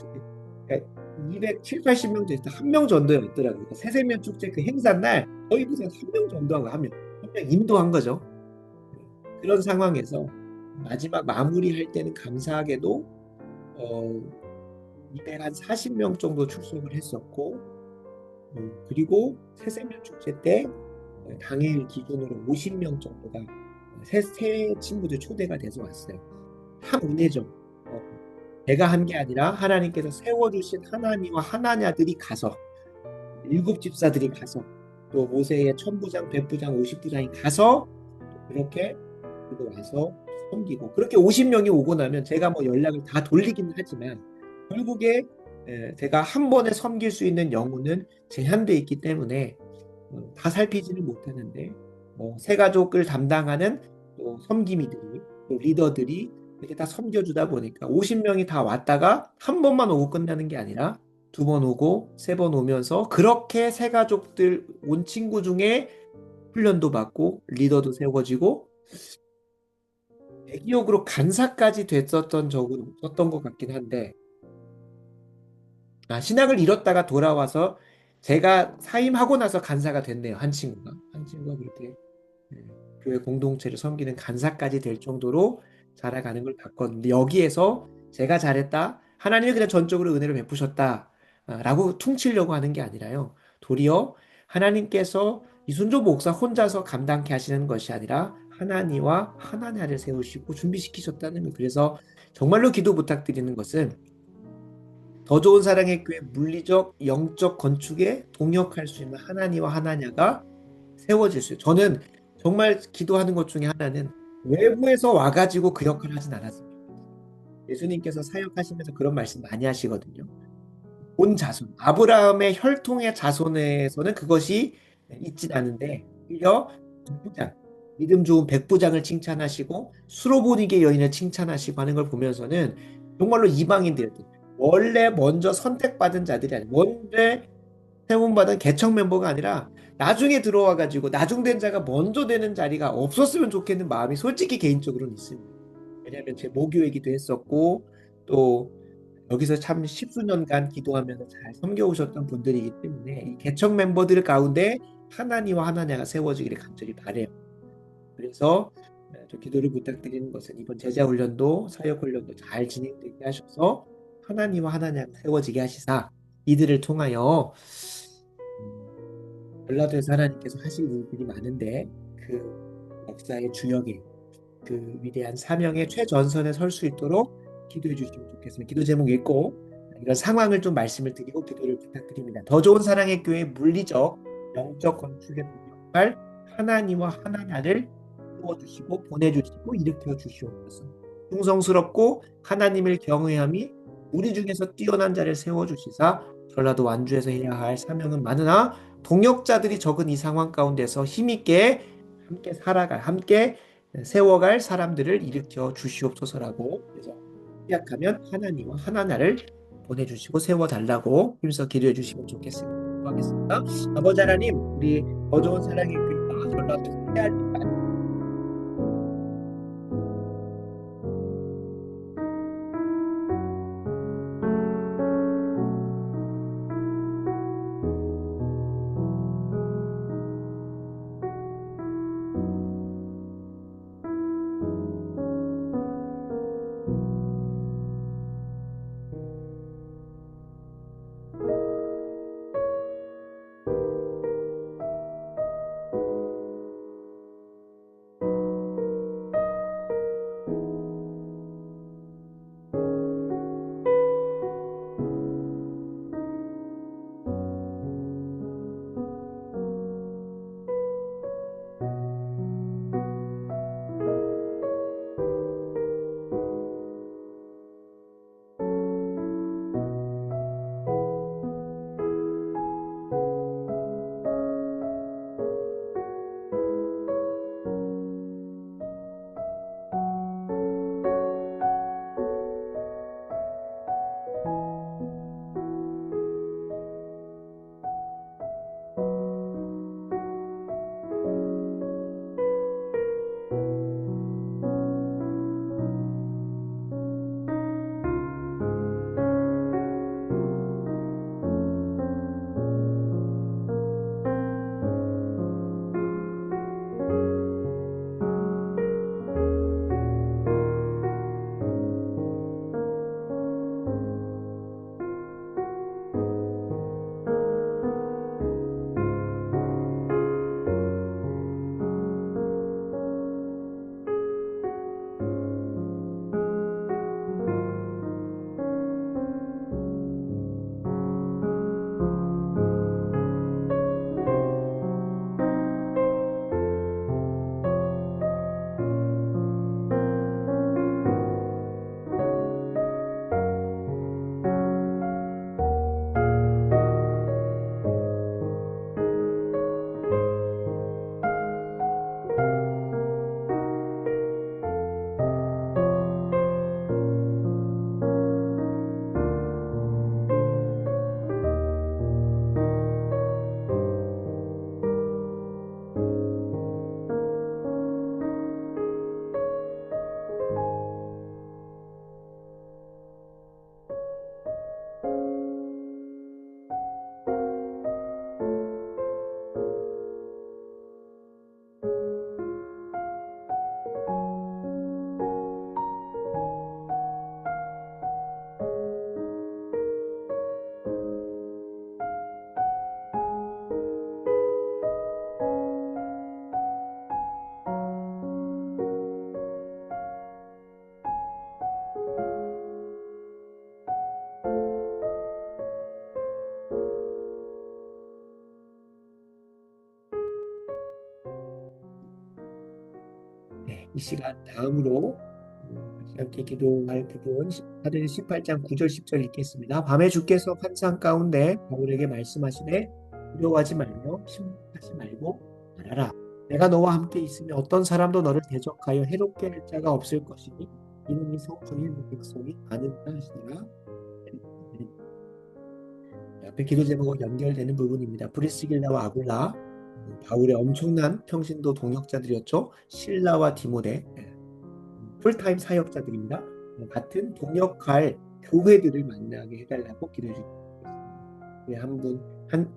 A: 그러니까 270, 80명 됐을 때 한 명 정도였더라고요. 그러니까 새생명 축제 그 행사 날 저희 부서에 한 명 정도하고 한 명 인도한 거죠. 그런 상황에서 마지막 마무리할 때는 감사하게도 240명 정도 출석을 했었고 그리고 새생명 축제 때 당일 기준으로 50명 정도가 새 친구들 초대가 돼서 왔어요. 참 은혜죠. 내가 한 게 아니라 하나님께서 세워주신 하나님과 하나냐들이 가서 7집사들이 가서 또 모세의 1000부장, 100부장, 50부장이 가서 그렇게 와서 섬기고 그렇게 50명이 오고 나면 제가 뭐 연락을 다 돌리긴 하지만 결국에 제가 한 번에 섬길 수 있는 영혼은 제한되어 있기 때문에 다 살피지는 못하는데 새 가족을 담당하는 또 섬김이들이 또 리더들이 이렇게 다 섬겨주다 보니까 50명이 다 왔다가 한 번만 오고 끝나는 게 아니라 2번 오고 3번 오면서 그렇게 새 가족들 온 친구 중에 훈련도 받고 리더도 세워지고 내 기억으로 간사까지 됐었던 적은 없었던 것 같긴 한데 신학을 잃었다가 돌아와서 제가 사임하고 나서 간사가 됐네요. 한 친구가 그렇게 교회 공동체를 섬기는 간사까지 될 정도로 자라가는 걸 봤거든요. 여기에서 제가 잘했다. 하나님이 그냥 전적으로 은혜를 베푸셨다. 라고 퉁치려고 하는 게 아니라요. 도리어 하나님께서 이순조 목사 혼자서 감당케 하시는 것이 아니라 하나님과 하나냐를 세우시고 준비시키셨다는 거예요. 그래서 정말로 기도 부탁드리는 것은 더 좋은 사랑의 교회 물리적, 영적 건축에 동역할 수 있는 하나님과 하나냐가 세워질 수 있어요. 저는 정말 기도하는 것 중에 하나는 외부에서 와가지고 그 역할을 하진 않았습니다. 예수님께서 사역하시면서 그런 말씀 많이 하시거든요. 온 자손, 아브라함의 혈통의 자손에서는 그것이 있진 않은데 오히려 백부장, 믿음 좋은 백부장을 칭찬하시고 수로보니게 여인을 칭찬하시고 하는 걸 보면서는 정말로 이방인들, 원래 먼저 선택받은 자들이 아니고 원래 세분받은 개척 멤버가 아니라 나중에 들어와가지고 나중된 자가 먼저 되는 자리가 없었으면 좋겠는 마음이 솔직히 개인적으로는 있습니다. 왜냐하면 제 모교이기도 했었고 또 여기서 참 십수년간 기도하면서 잘 섬겨오셨던 분들이기 때문에 이 개척 멤버들 가운데 하나님과 하나냐가 세워지기를 간절히 바래요. 그래서 좀 기도를 부탁드리는 것은 이번 제자 훈련도 사역 훈련도 잘 진행되게 하셔서 하나님과 하나냐가 세워지게 하시사 이들을 통하여 전라도에서 하나님께서 하실 일들이 많은데 그 역사의 주역에 그 위대한 사명의 최전선에 설 수 있도록 기도해 주시면 좋겠습니다. 기도 제목 읽고 이런 상황을 좀 말씀을 드리고 기도를 부탁드립니다. 더 좋은 사랑의 교회 물리적, 영적 건축의 역할 하나님과 하나냐를 부어주시고 보내주시고 일으켜 주시옵소서. 충성스럽고 하나님을 경외함이 우리 중에서 뛰어난 자를 세워주시사 전라도 완주에서 해야 할 사명은 많으나 동역자들이 적은 이 상황 가운데서 힘있게 함께 살아갈 함께 세워갈 사람들을 일으켜 주시옵소서라고 그래서 시작하면 하나님과 하나나를 보내주시고 세워달라고 힘써 기도해 주시면 좋겠습니다. 기도하겠습니다. 아버지 하나님, 우리 더 좋은 사랑의 교회가 전라도에서 해야 할 일, 이 시간 다음으로 함께 기도할 부분 사도행 18장 9절 10절 읽겠습니다. 밤에 주께서 환상 가운데 바울에게 말씀하시되 두려워하지 말며 심각하지 말고 말하라. 내가 너와 함께 있으며 어떤 사람도 너를 대적하여 해롭게 할 자가 없을 것이니 이놈이 성중에 백성이 많은가 하시더라. 앞에 기도 제목과 연결되는 부분입니다. 브리스길라와 아굴라, 바울의 엄청난 평신도 동역자들이었죠. 실라와 디모데, 풀타임 사역자들입니다. 같은 동역할 교회들을 만나게 해달라고 기도해 주셨습니다.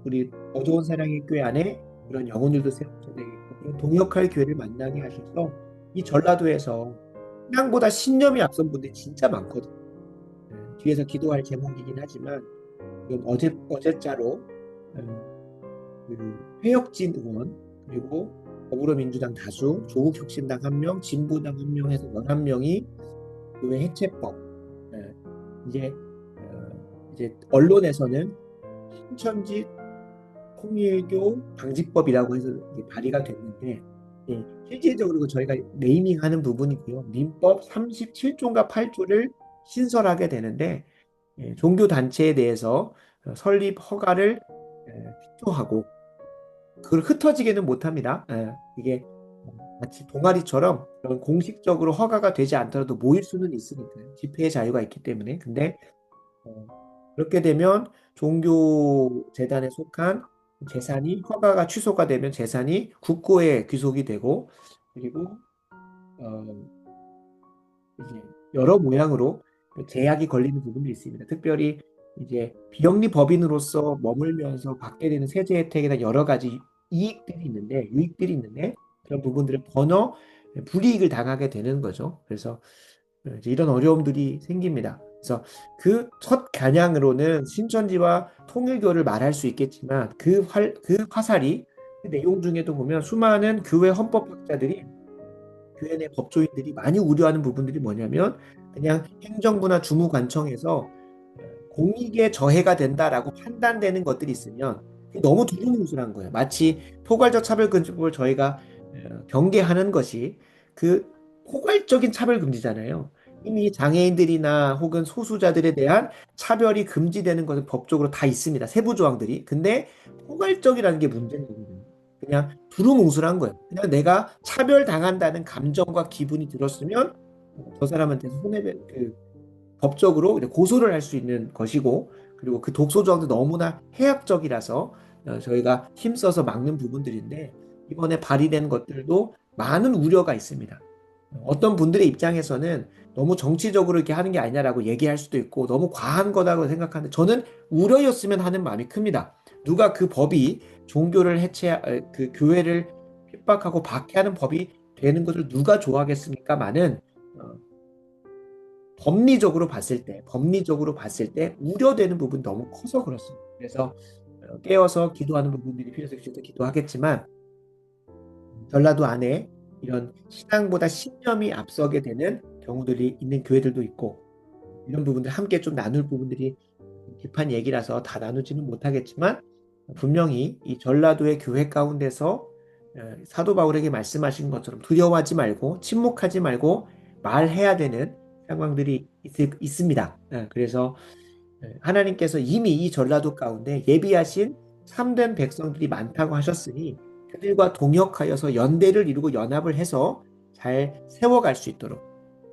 A: 우리 더 좋은 사랑의 교회 안에 그런 영혼들도 세워져야 되겠고, 그런 동역할 교회를 만나게 하셔서 이 전라도에서 신앙보다 신념이 앞선 분들이 진짜 많거든요. 뒤에서 기도할 제목이긴 하지만 이건 어제자로 회역진 의원 그리고 더불어민주당 다수, 조국혁신당 1명, 진보당 1명 해서 11명이 교회 해체법. 예, 이제 이제 언론에서는 신천지 통일교 방지법이라고 해서 이게 발의가 됐는데 실질적으로 저희가 네이밍하는 부분이고요. 민법 37조인가 8조를 신설하게 되는데 종교 단체에 대해서 설립 허가를 필요하고 그걸 흩어지게는 못합니다. 이게 마치 동아리처럼 그런 공식적으로 허가가 되지 않더라도 모일 수는 있으니까요. 집회의 자유가 있기 때문에. 근데 어, 그렇게 되면 종교재단에 속한 재산이 허가가 취소가 되면 재산이 국고에 귀속이 되고 그리고 어, 이제 여러 모양으로 제약이 걸리는 부분도 있습니다. 특별히 이제 비영리 법인으로서 머물면서 받게 되는 세제 혜택이나 여러 가지 유익들이 있는데 그런 부분들을 번어 불이익을 당하게 되는 거죠. 그래서 이제 이런 어려움들이 생깁니다. 그래서 그 첫 겨냥으로는 신천지와 통일교를 말할 수 있겠지만 그 화살이 그 내용 중에도 보면 수많은 교회 헌법학자들이 교회 내 법조인들이 많이 우려하는 부분들이 뭐냐면 그냥 행정부나 주무관청에서 공익에 저해가 된다라고 판단되는 것들이 있으면 너무 두루뭉술한 거예요. 마치 포괄적 차별금지법을 저희가 경계하는 것이 그 포괄적인 차별금지잖아요. 이미 장애인들이나 혹은 소수자들에 대한 차별이 금지되는 것은 법적으로 다 있습니다. 세부 조항들이. 근데 포괄적이라는 게 문제인 거거든요. 그냥 두루뭉술한 거예요. 그냥 내가 차별당한다는 감정과 기분이 들었으면 저 사람한테 법적으로 고소를 할 수 있는 것이고 그리고 그 독소 조항도 너무나 해악적이라서 저희가 힘써서 막는 부분들인데 이번에 발의된 것들도 많은 우려가 있습니다. 어떤 분들의 입장에서는 너무 정치적으로 이렇게 하는 게 아니냐라고 얘기할 수도 있고 너무 과한 거라고 생각하는데 저는 우려였으면 하는 마음이 큽니다. 누가 그 법이 종교를 그 교회를 핍박하고 박해하는 법이 되는 것을 누가 좋아하겠습니까? 많은 법리적으로 봤을 때 우려되는 부분이 너무 커서 그렇습니다. 그래서 깨어서 기도하는 부분들이 필요해서 기도하겠지만 전라도 안에 이런 신앙보다 신념이 앞서게 되는 경우들이 있는 교회들도 있고 이런 부분들 함께 좀 나눌 부분들이 깊은 얘기라서 다 나누지는 못하겠지만 분명히 이 전라도의 교회 가운데서 사도 바울에게 말씀하신 것처럼 두려워하지 말고 침묵하지 말고 말해야 되는 상황들이 있습니다. 그래서 하나님께서 이미 이 전라도 가운데 예비하신 참된 백성들이 많다고 하셨으니 그들과 동역하여서 연대를 이루고 연합을 해서 잘 세워갈 수 있도록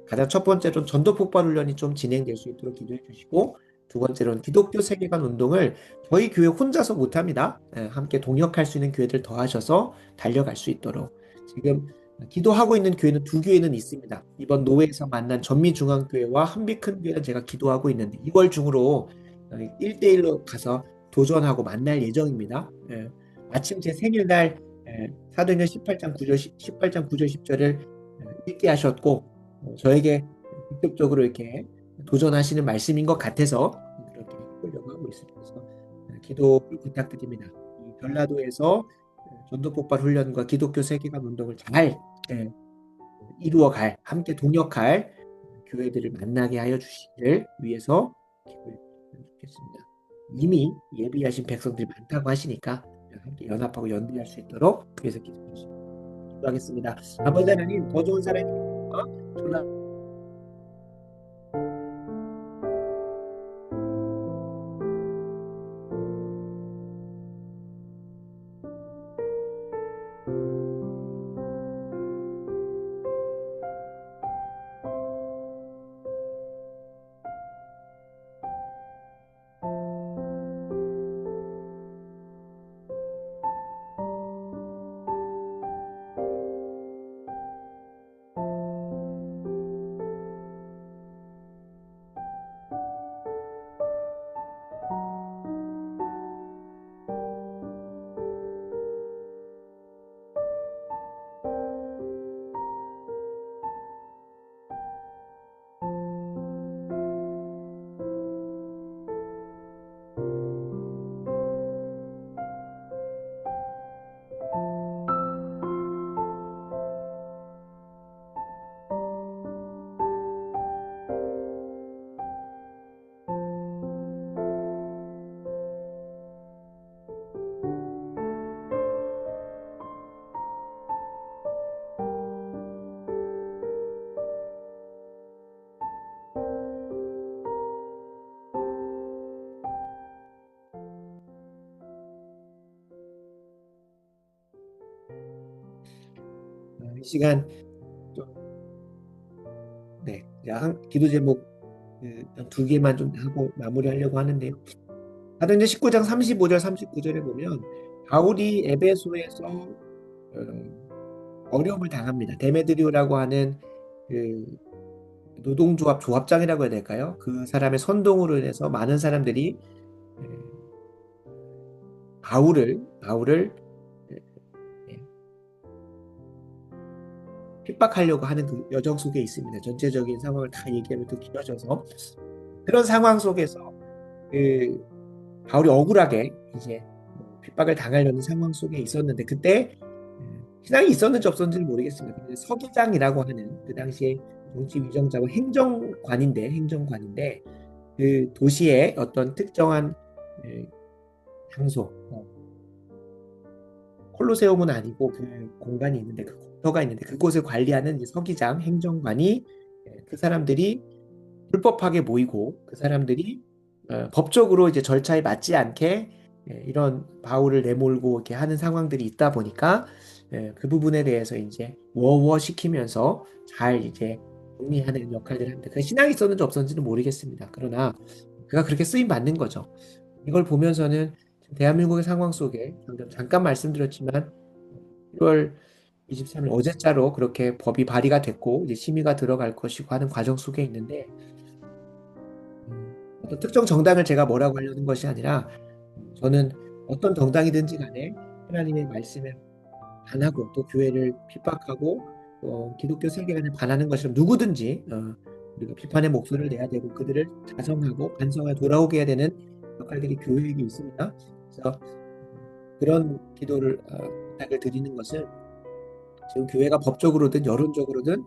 A: 가장 첫 번째로는 전도 폭발 훈련이 좀 진행될 수 있도록 기도해 주시고 두 번째로는 기독교 세계관 운동을 저희 교회 혼자서 못합니다. 함께 동역할 수 있는 교회들 더하셔서 달려갈 수 있도록 지금 기도하고 있는 교회는 두 교회는 있습니다. 이번 노회에서 만난 전미중앙교회와 한빛큰교회는 제가 기도하고 있는데 2월 중으로 1대1로 가서 도전하고 만날 예정입니다. 마침 제 생일날 사도행전 18장 9절, 18장 9절 10절을 읽게 하셨고 저에게 직접적으로 이렇게 도전하시는 말씀인 것 같아서 그렇게 해보려고 하고 있습니다. 그래서 기도를 부탁드립니다. 이 전라도에서 전도 폭발 훈련과 기독교 세계관 운동을 잘 이루어갈 함께 동역할 교회들을 만나게 하여 주시기를 위해서 기도해 주시면 좋겠습니다. 이미 예비하신 백성들이 많다고 하시니까 함께 연합하고 연대할 수 있도록 위해서 기도해 주시기 기도하겠습니다. 아버지 하나님 더 좋은 사람이 전라 이 시간 좀, 네, 기도 제목 두 개만 좀 하고 마무리하려고 하는데요. 사도행전 19장 35절 39절에 보면 바울이 에베소에서 어려움을 당합니다. 데메드리오라고 하는 그 노동조합 조합장이라고 해야 될까요? 그 사람의 선동으로 인해서 많은 사람들이 에, 바울을 에, 핍박하려고 하는 그 여정 속에 있습니다. 전체적인 상황을 다 얘기하면 더 길어져서 그런 상황 속에서 그 바울이 억울하게 이제 핍박을 당하려는 상황 속에 있었는데 그때 신앙이 있었는지 없었는지는 모르겠습니다. 근데 서기장이라고 하는 그 당시에 정치 위정자고 행정관인데 그 도시의 어떤 특정한 에, 장소, 콜로세움은 아니고 그 공간이 있는데 그 공터가 있는데 그곳을 관리하는 이제 서기장 행정관이 그 사람들이 불법하게 모이고 그 사람들이 법적으로 이제 절차에 맞지 않게 이런 바울을 내몰고 이렇게 하는 상황들이 있다 보니까 그 부분에 대해서 이제 워워 시키면서 잘 이제 정리하는 역할들을 합니다. 그 신앙이 있었는지 없었는지는 모르겠습니다. 그러나 그가 그렇게 쓰임 받는 거죠. 이걸 보면서는 대한민국의 상황 속에 방금 잠깐 말씀드렸지만 1월 23일 어제자로 그렇게 법이 발의가 됐고 이제 심의가 들어갈 것이고 하는 과정 속에 있는데 어떤 특정 정당을 제가 뭐라고 하려는 것이 아니라 저는 어떤 정당이든지 간에 하나님의 말씀에 반하고 또 교회를 핍박하고 기독교 세계관에 반하는 것처럼 누구든지 우리가 비판의 목소리를 내야 되고 그들을 자성하고 반성하여 돌아오게 해야 되는 역할들이 교회에게 있습니다. 그래서 그런 기도를 부탁을 드리는 것은 지금 교회가 법적으로든 여론적으로든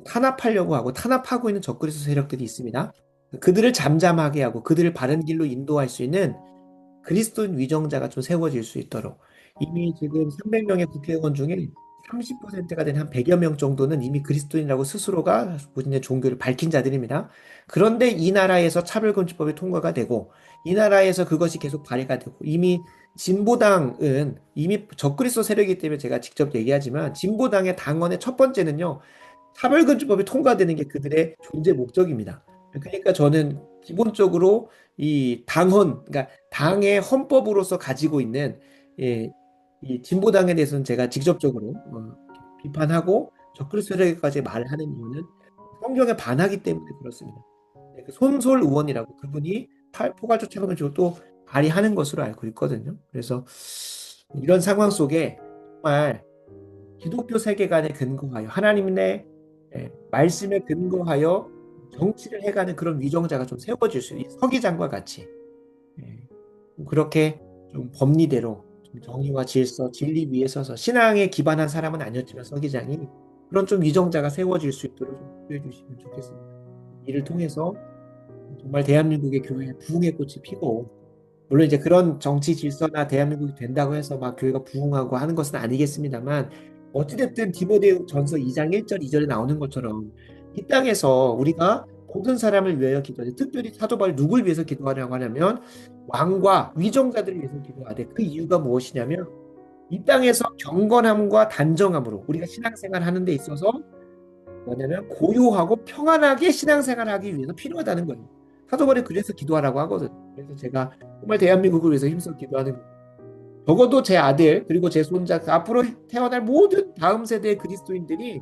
A: 탄압하려고 하고 탄압하고 있는 적그리스도 세력들이 있습니다. 그들을 잠잠하게 하고 그들을 바른 길로 인도할 수 있는 그리스도인 위정자가 좀 세워질 수 있도록 이미 지금 300명의 국회의원 중에 30%가 된 한 100여 명 정도는 이미 그리스도인이라고 스스로가 본인의 종교를 밝힌 자들입니다. 그런데 이 나라에서 차별금지법이 통과가 되고 이 나라에서 그것이 계속 발의가 되고 이미 진보당은 이미 적그리스도 세력이기 때문에 제가 직접 얘기하지만 진보당의 당원의 첫 번째는요. 차별금지법이 통과되는 게 그들의 존재 목적입니다. 그러니까 저는 기본적으로 이 당헌, 그러니까 당의 헌법으로서 가지고 있는 예, 이 진보당에 대해서는 제가 직접적으로 비판하고 적그리스도에게까지 말하는 이유는 성경에 반하기 때문에 그렇습니다. 그 손솔 의원이라고 그분이 포괄적 차별금지법 또 발의하는 것으로 알고 있거든요. 그래서 이런 상황 속에 정말 기독교 세계관에 근거하여 하나님의 말씀에 근거하여 정치를 해가는 그런 위정자가 좀 세워질 수 있는 서기장과 같이 예, 그렇게 좀 법리대로 좀 정의와 질서, 진리 위에 서서 신앙에 기반한 사람은 아니었지만 서기장이 그런 좀 위정자가 세워질 수 있도록 좀 기도해 주시면 좋겠습니다. 이를 통해서 정말 대한민국의 교회에 부흥의 꽃이 피고 물론 이제 그런 정치 질서나 대한민국이 된다고 해서 막 교회가 부흥하고 하는 것은 아니겠습니다만 어찌됐든 디모데전서 2장 1절 2절에 나오는 것처럼 이 땅에서 우리가 모든 사람을 위하여 기도하되 특별히 사도 바울이 누굴 위해서 기도하냐고 하냐면 왕과 위정자들을 위해서 기도하되 그 이유가 무엇이냐면 이 땅에서 경건함과 단정함으로 우리가 신앙생활 하는 데 있어서 뭐냐면 고요하고 평안하게 신앙생활 하기 위해서 필요하다는 거예요. 사도 바울이 그래서 기도하라고 하거든요. 그래서 제가 정말 대한민국을 위해서 힘써 기도하는 거예요. 적어도 제 아들 그리고 제 손자 앞으로 태어날 모든 다음 세대의 그리스도인들이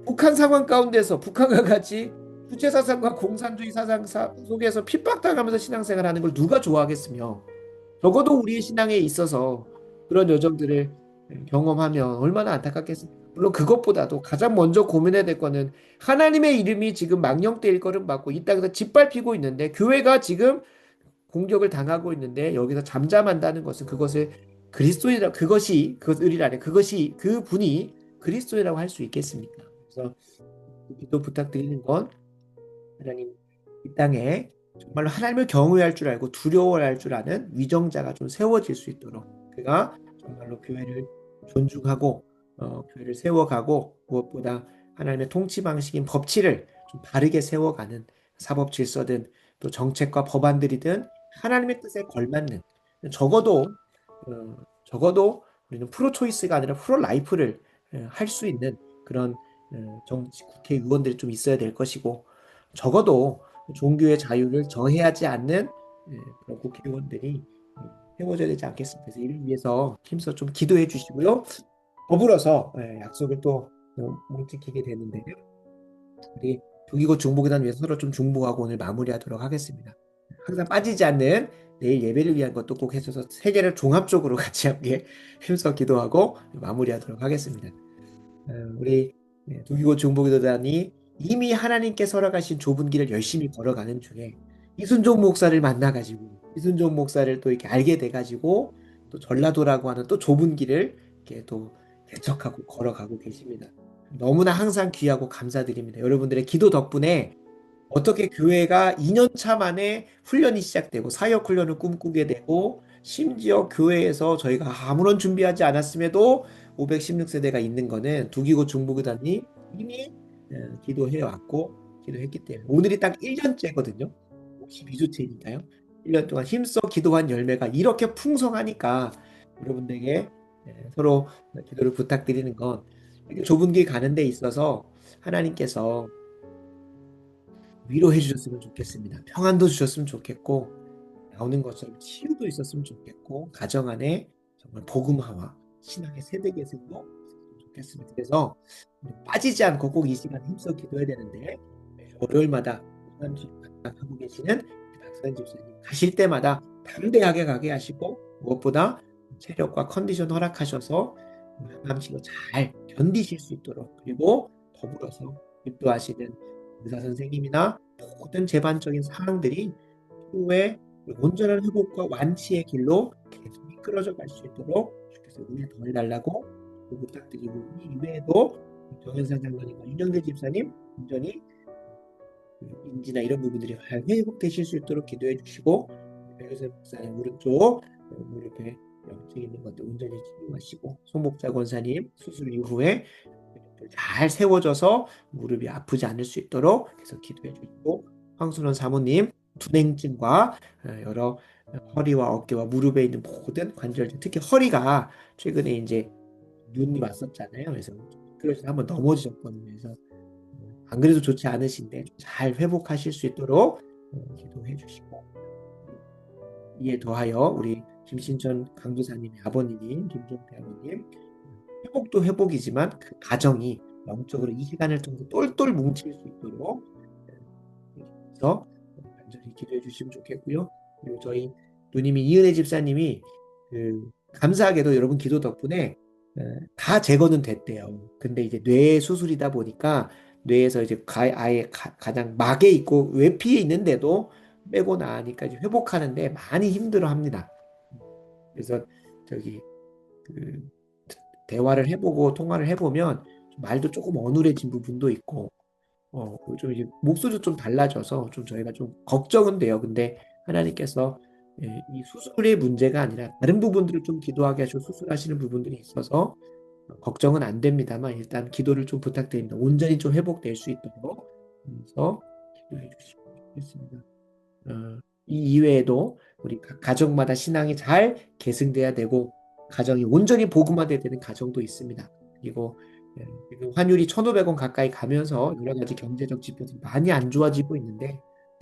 A: 북한 상황 가운데서 북한과 같이 주체사상과 공산주의 사상 속에서 핍박당하면서 신앙생활하는 걸 누가 좋아하겠으며 적어도 우리의 신앙에 있어서 그런 여정들을 경험하면 얼마나 안타깝겠습니까? 물론 그것보다도 가장 먼저 고민해야 될 거는 하나님의 이름이 지금 망령되 일걸음 받고 이 땅에서 짓밟히고 있는데 교회가 지금 공격을 당하고 있는데 여기서 잠잠한다는 것은 그것을 그리스도이라 그것이 그것을이라네 그것이 그 분이 그리스도이라고 할 수 있겠습니까? 그래서 기도 부탁드리는 건 하나님 이 땅에 정말로 하나님을 경외할 줄 알고 두려워할 줄 아는 위정자가 좀 세워질 수 있도록 그가 정말로 교회를 존중하고 교회를 세워가고 무엇보다 하나님의 통치 방식인 법치를 좀 바르게 세워가는 사법 질서든 또 정책과 법안들이든 하나님의 뜻에 걸맞는 적어도 적어도 우리는 프로 초이스가 아니라 프로 라이프를 할 수 있는 그런 정치 국회의원들이 좀 있어야 될 것이고 적어도 종교의 자유를 저해하지 않는 그런 국회의원들이 세워져야 되지 않겠습니까? 그래서 이를 위해서 힘써 좀 기도해 주시고요. 더불어서 약속을 또 못 지키게 되는데요. 우리 북이고 중복이단 위해서 서로 좀 중보하고 오늘 마무리하도록 하겠습니다. 항상 빠지지 않는 내일 예배를 위한 것도 꼭 해줘서 세 개를 종합적으로 같이 함께 힘써 기도하고 마무리하도록 하겠습니다. 우리 두기고 중보기도단이 이미 하나님께 설악하신 좁은 길을 열심히 걸어가는 중에 이순종 목사를 만나가지고 이순종 목사를 또 이렇게 알게 돼가지고 또 전라도라고 하는 또 좁은 길을 이렇게 또 개척하고 걸어가고 계십니다. 너무나 항상 귀하고 감사드립니다. 여러분들의 기도 덕분에 어떻게 교회가 2년 차 만에 훈련이 시작되고 사역 훈련을 꿈꾸게 되고 심지어 교회에서 저희가 아무런 준비하지 않았음에도 516세대가 있는 거는 두기고 중보기단이 이미 기도해 왔고 기도했기 때문에 오늘이 딱 1년째거든요. 52주째니까요. 1년 동안 힘써 기도한 열매가 이렇게 풍성하니까 여러분들에게 서로 기도를 부탁드리는 건 좁은 길 가는 데 있어서 하나님께서 위로해 주셨으면 좋겠습니다. 평안도 주셨으면 좋겠고 나오는 것처럼 치유도 있었으면 좋겠고 가정 안에 정말 복음화와 신앙의 세대 계승도 있었으면 좋겠습니다. 그래서 빠지지 않고 꼭 이 시간 힘써 기도해야 되는데 월요일마다 하고 계시는 박사님 집사님 가실 때마다 담대하게 가게 하시고 무엇보다 체력과 컨디션 허락하셔서 한밤치고 잘 견디실 수 있도록 그리고 더불어서 기도하시는 의사 선생님이나 모든 재반적인 사항들이 후에 온전한 회복과 완치의 길로 계속 이끌어져 갈 수 있도록 주께서 은혜 더 해달라고 부탁드리고 이 이외에도 정현상 장로님과 윤영대 집사님 온전히 인지나 이런 부분들이 잘 회복되실 수 있도록 기도해 주시고 백유선 목사님 오른쪽 무릎에 염증 있는 것들 온전히 치유하시고 송복자 권사님 수술 이후에 잘 세워져서 무릎이 아프지 않을 수 있도록 계속 기도해 주시고 황순원 사모님 분행증과 여러 허리와 어깨와 무릎에 있는 모든 관절들 특히 허리가 최근에 이제 눈이 왔었잖아요. 그래서 그래서 한번 넘어지셨거든요. 그래서 안 그래도 좋지 않으신데 잘 회복하실 수 있도록 기도해 주시고 이에 더하여 우리 김신천 강도사님의 아버님인 김종태 아버님 회복도 회복이지만 그 가정이 영적으로 이 시간을 통해서 똘똘 뭉칠 수 있도록 그래서 간절히 기도해 주시면 좋겠고요. 그리고 저희 누님이 이은혜 집사님이 감사하게도 여러분 기도 덕분에 다 제거는 됐대요. 근데 이제 뇌 수술이다 보니까 뇌에서 이제 아예 가장 막에 있고 외피에 있는데도 빼고 나니까 이제 회복하는데 많이 힘들어합니다. 그래서 저기 대화를 해보고 통화를 해보면 말도 조금 어눌해진 부분도 있고 좀 이제 목소리도 좀 달라져서 좀 저희가 좀 걱정은 돼요. 근데 하나님께서 이 수술의 문제가 아니라 다른 부분들을 좀 기도하게 하시고 수술하시는 부분들이 있어서 걱정은 안 됩니다만 일단 기도를 좀 부탁드립니다. 온전히 좀 회복될 수 있도록 그래서 기도해 주시면 좋겠습니다. 이 이외에도 우리 가정마다 신앙이 잘 계승돼야 되고 가정이 온전히 복음화돼야 되는 가정도 있습니다. 그리고 지금 환율이 1,500원 가까이 가면서 여러 가지 경제적 지표들이 많이 안 좋아지고 있는데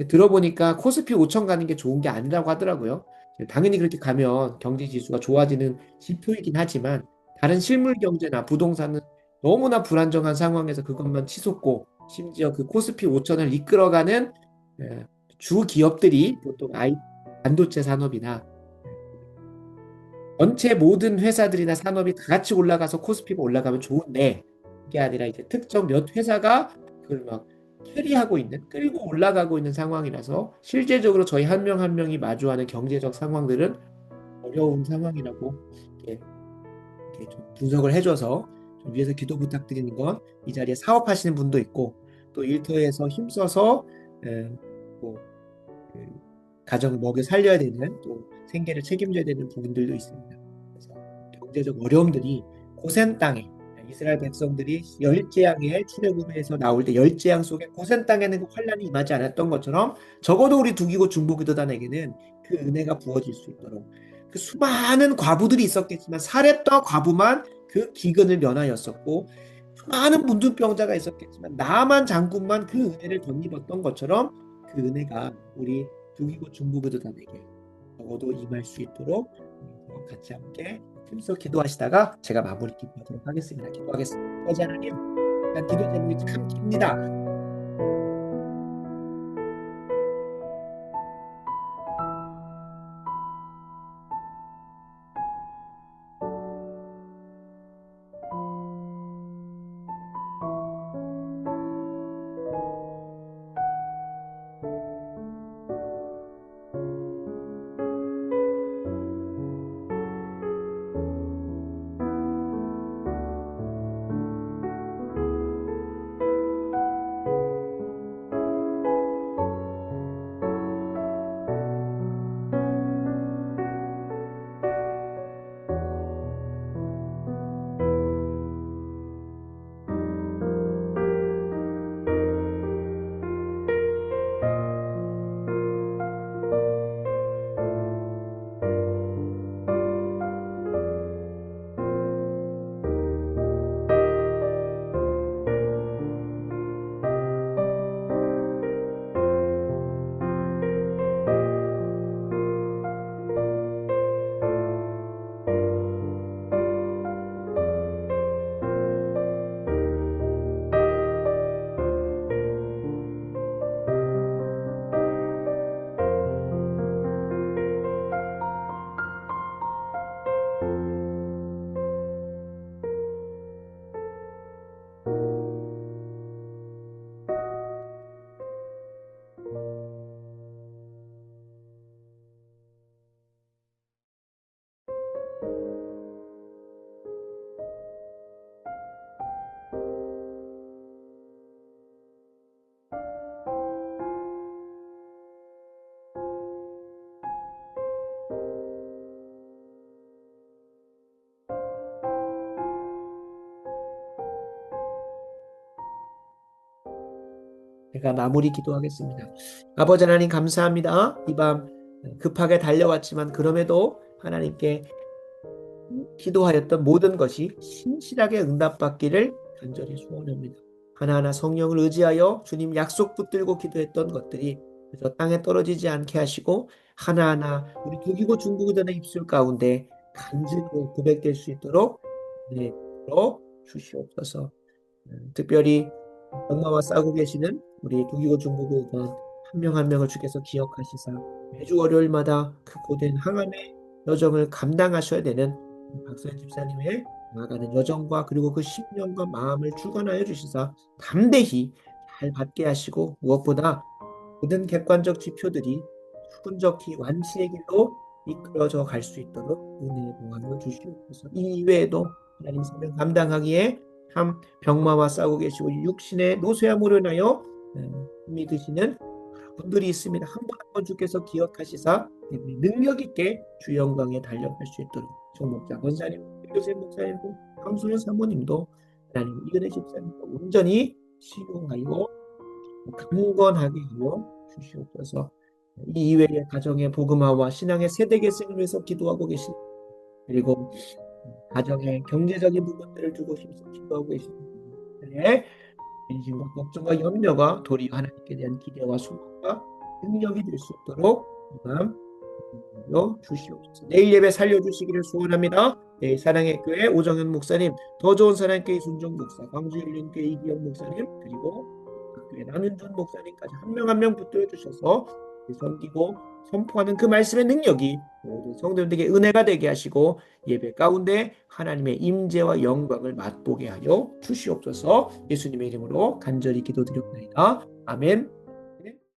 A: 들어보니까 코스피 5천 가는 게 좋은 게 아니라고 하더라고요. 당연히 그렇게 가면 경제 지수가 좋아지는 지표이긴 하지만 다른 실물 경제나 부동산은 너무나 불안정한 상황에서 그것만 치솟고 심지어 그 코스피 5천을 이끌어가는 주 기업들이 보통 반도체 산업이나 전체 모든 회사들이나 산업이 다 같이 올라가서 코스피가 올라가면 좋은데 그게 아니라 이제 특정 몇 회사가 그걸 막 캐리하고 있는 끌고 올라가고 있는 상황이라서 실제적으로 저희 한 명 한 명이 마주하는 경제적 상황들은 어려운 상황이라고 이렇게 좀 분석을 해줘서 좀 위에서 기도 부탁드리는 건 이 자리에 사업하시는 분도 있고 또 일터에서 힘써서 뭐 가정을 먹여 살려야 되는 또 생계를 책임져야 되는 부분들도 있습니다. 그래서 경제적 어려움들이 고센 땅에 이스라엘 백성들이 열재앙의 출애굽에서 나올 때 열재앙 속에 고센 땅에는 환란이 임하지 않았던 것처럼 적어도 우리 두기고 중보기도단에게는 그 은혜가 부어질 수 있도록 그 수많은 과부들이 있었겠지만 사렙과 과부만 그 기근을 면하였었고 많은 문둥병자가 있었겠지만 나만 장군만 그 은혜를 덧입었던 것처럼 그 은혜가 우리 두기고 중부교도단에게 적어도 임할 수 있도록 같이 함께 힘써 기도하시다가 제가 마무리 기도하도록 하겠습니다. 기도하겠습니다. 아버지 하나님, 난 기도 제목이 참 깁니다. 제가 마무리 기도하겠습니다. 아버지 하나님 감사합니다. 이 밤 급하게 달려왔지만 그럼에도 하나님께 기도하였던 모든 것이 신실하게 응답받기를 간절히 소원합니다. 하나하나 성령을 의지하여 주님 약속 붙들고 기도했던 것들이 그저 땅에 떨어지지 않게 하시고 하나하나 우리 두기고 중보기도의 입술 가운데 간증으로 고백될 수 있도록 주시옵소서. 특별히 엄마와 싸우고 계시는 우리 두기고 중보기도원 한 명 한 명을 주께서 기억하시사 매주 월요일마다 그 고된 항암의 여정을 감당하셔야 되는 박소연 집사님의 나아가는 여정과 그리고 그 심령과 마음을 주관하여 주시사 담대히 잘 받게 하시고 무엇보다 모든 객관적 지표들이 수분적히 완치의 길로 이끌어져 갈 수 있도록 은혜의 보강을 주시옵소서. 이 이외에도 하나님 사명 감당하기에 참 병마와 싸우고 계시고 육신의 노쇠함으로 인하여 힘이 드시는 분들이 있습니다. 한 번 한 번 주께서 기억하시사 능력 있게 주 영광에 달려갈 수 있도록 정목자 권사님, 교세 목사님도 강소연 사모님도 하나님 이근혜 집사님도 온전히 치유하여 강건하게 하여 주시옵소서. 이 이외의 가정의 복음화와 신앙의 세대 계승을 위해서 기도하고 계신 그리고 가정의 경제적인 부분들을 두고 힘써 기도하고 계신 분들의 인심과 걱정과 염려가 도리어 하나님께 대한 기대와 소망과 능력이 될 수 있도록 이밤 주시옵소서. 내일 예배 살려주시기를 소원합니다. 내일 사랑의 교회 오정현 목사님, 더 좋은 사랑교회 순종 목사, 광주일륜교회 이기영 목사님, 그리고 교회 남윤준 목사님까지 한 명 한 명 붙들어 주셔서 섬기고 선포하는 그 말씀의 능력이 모든 성도들에게 은혜가 되게 하시고 예배 가운데 하나님의 임재와 영광을 맛보게 하여 주시옵소서. 예수님의 이름으로 간절히 기도드립니다. 아멘.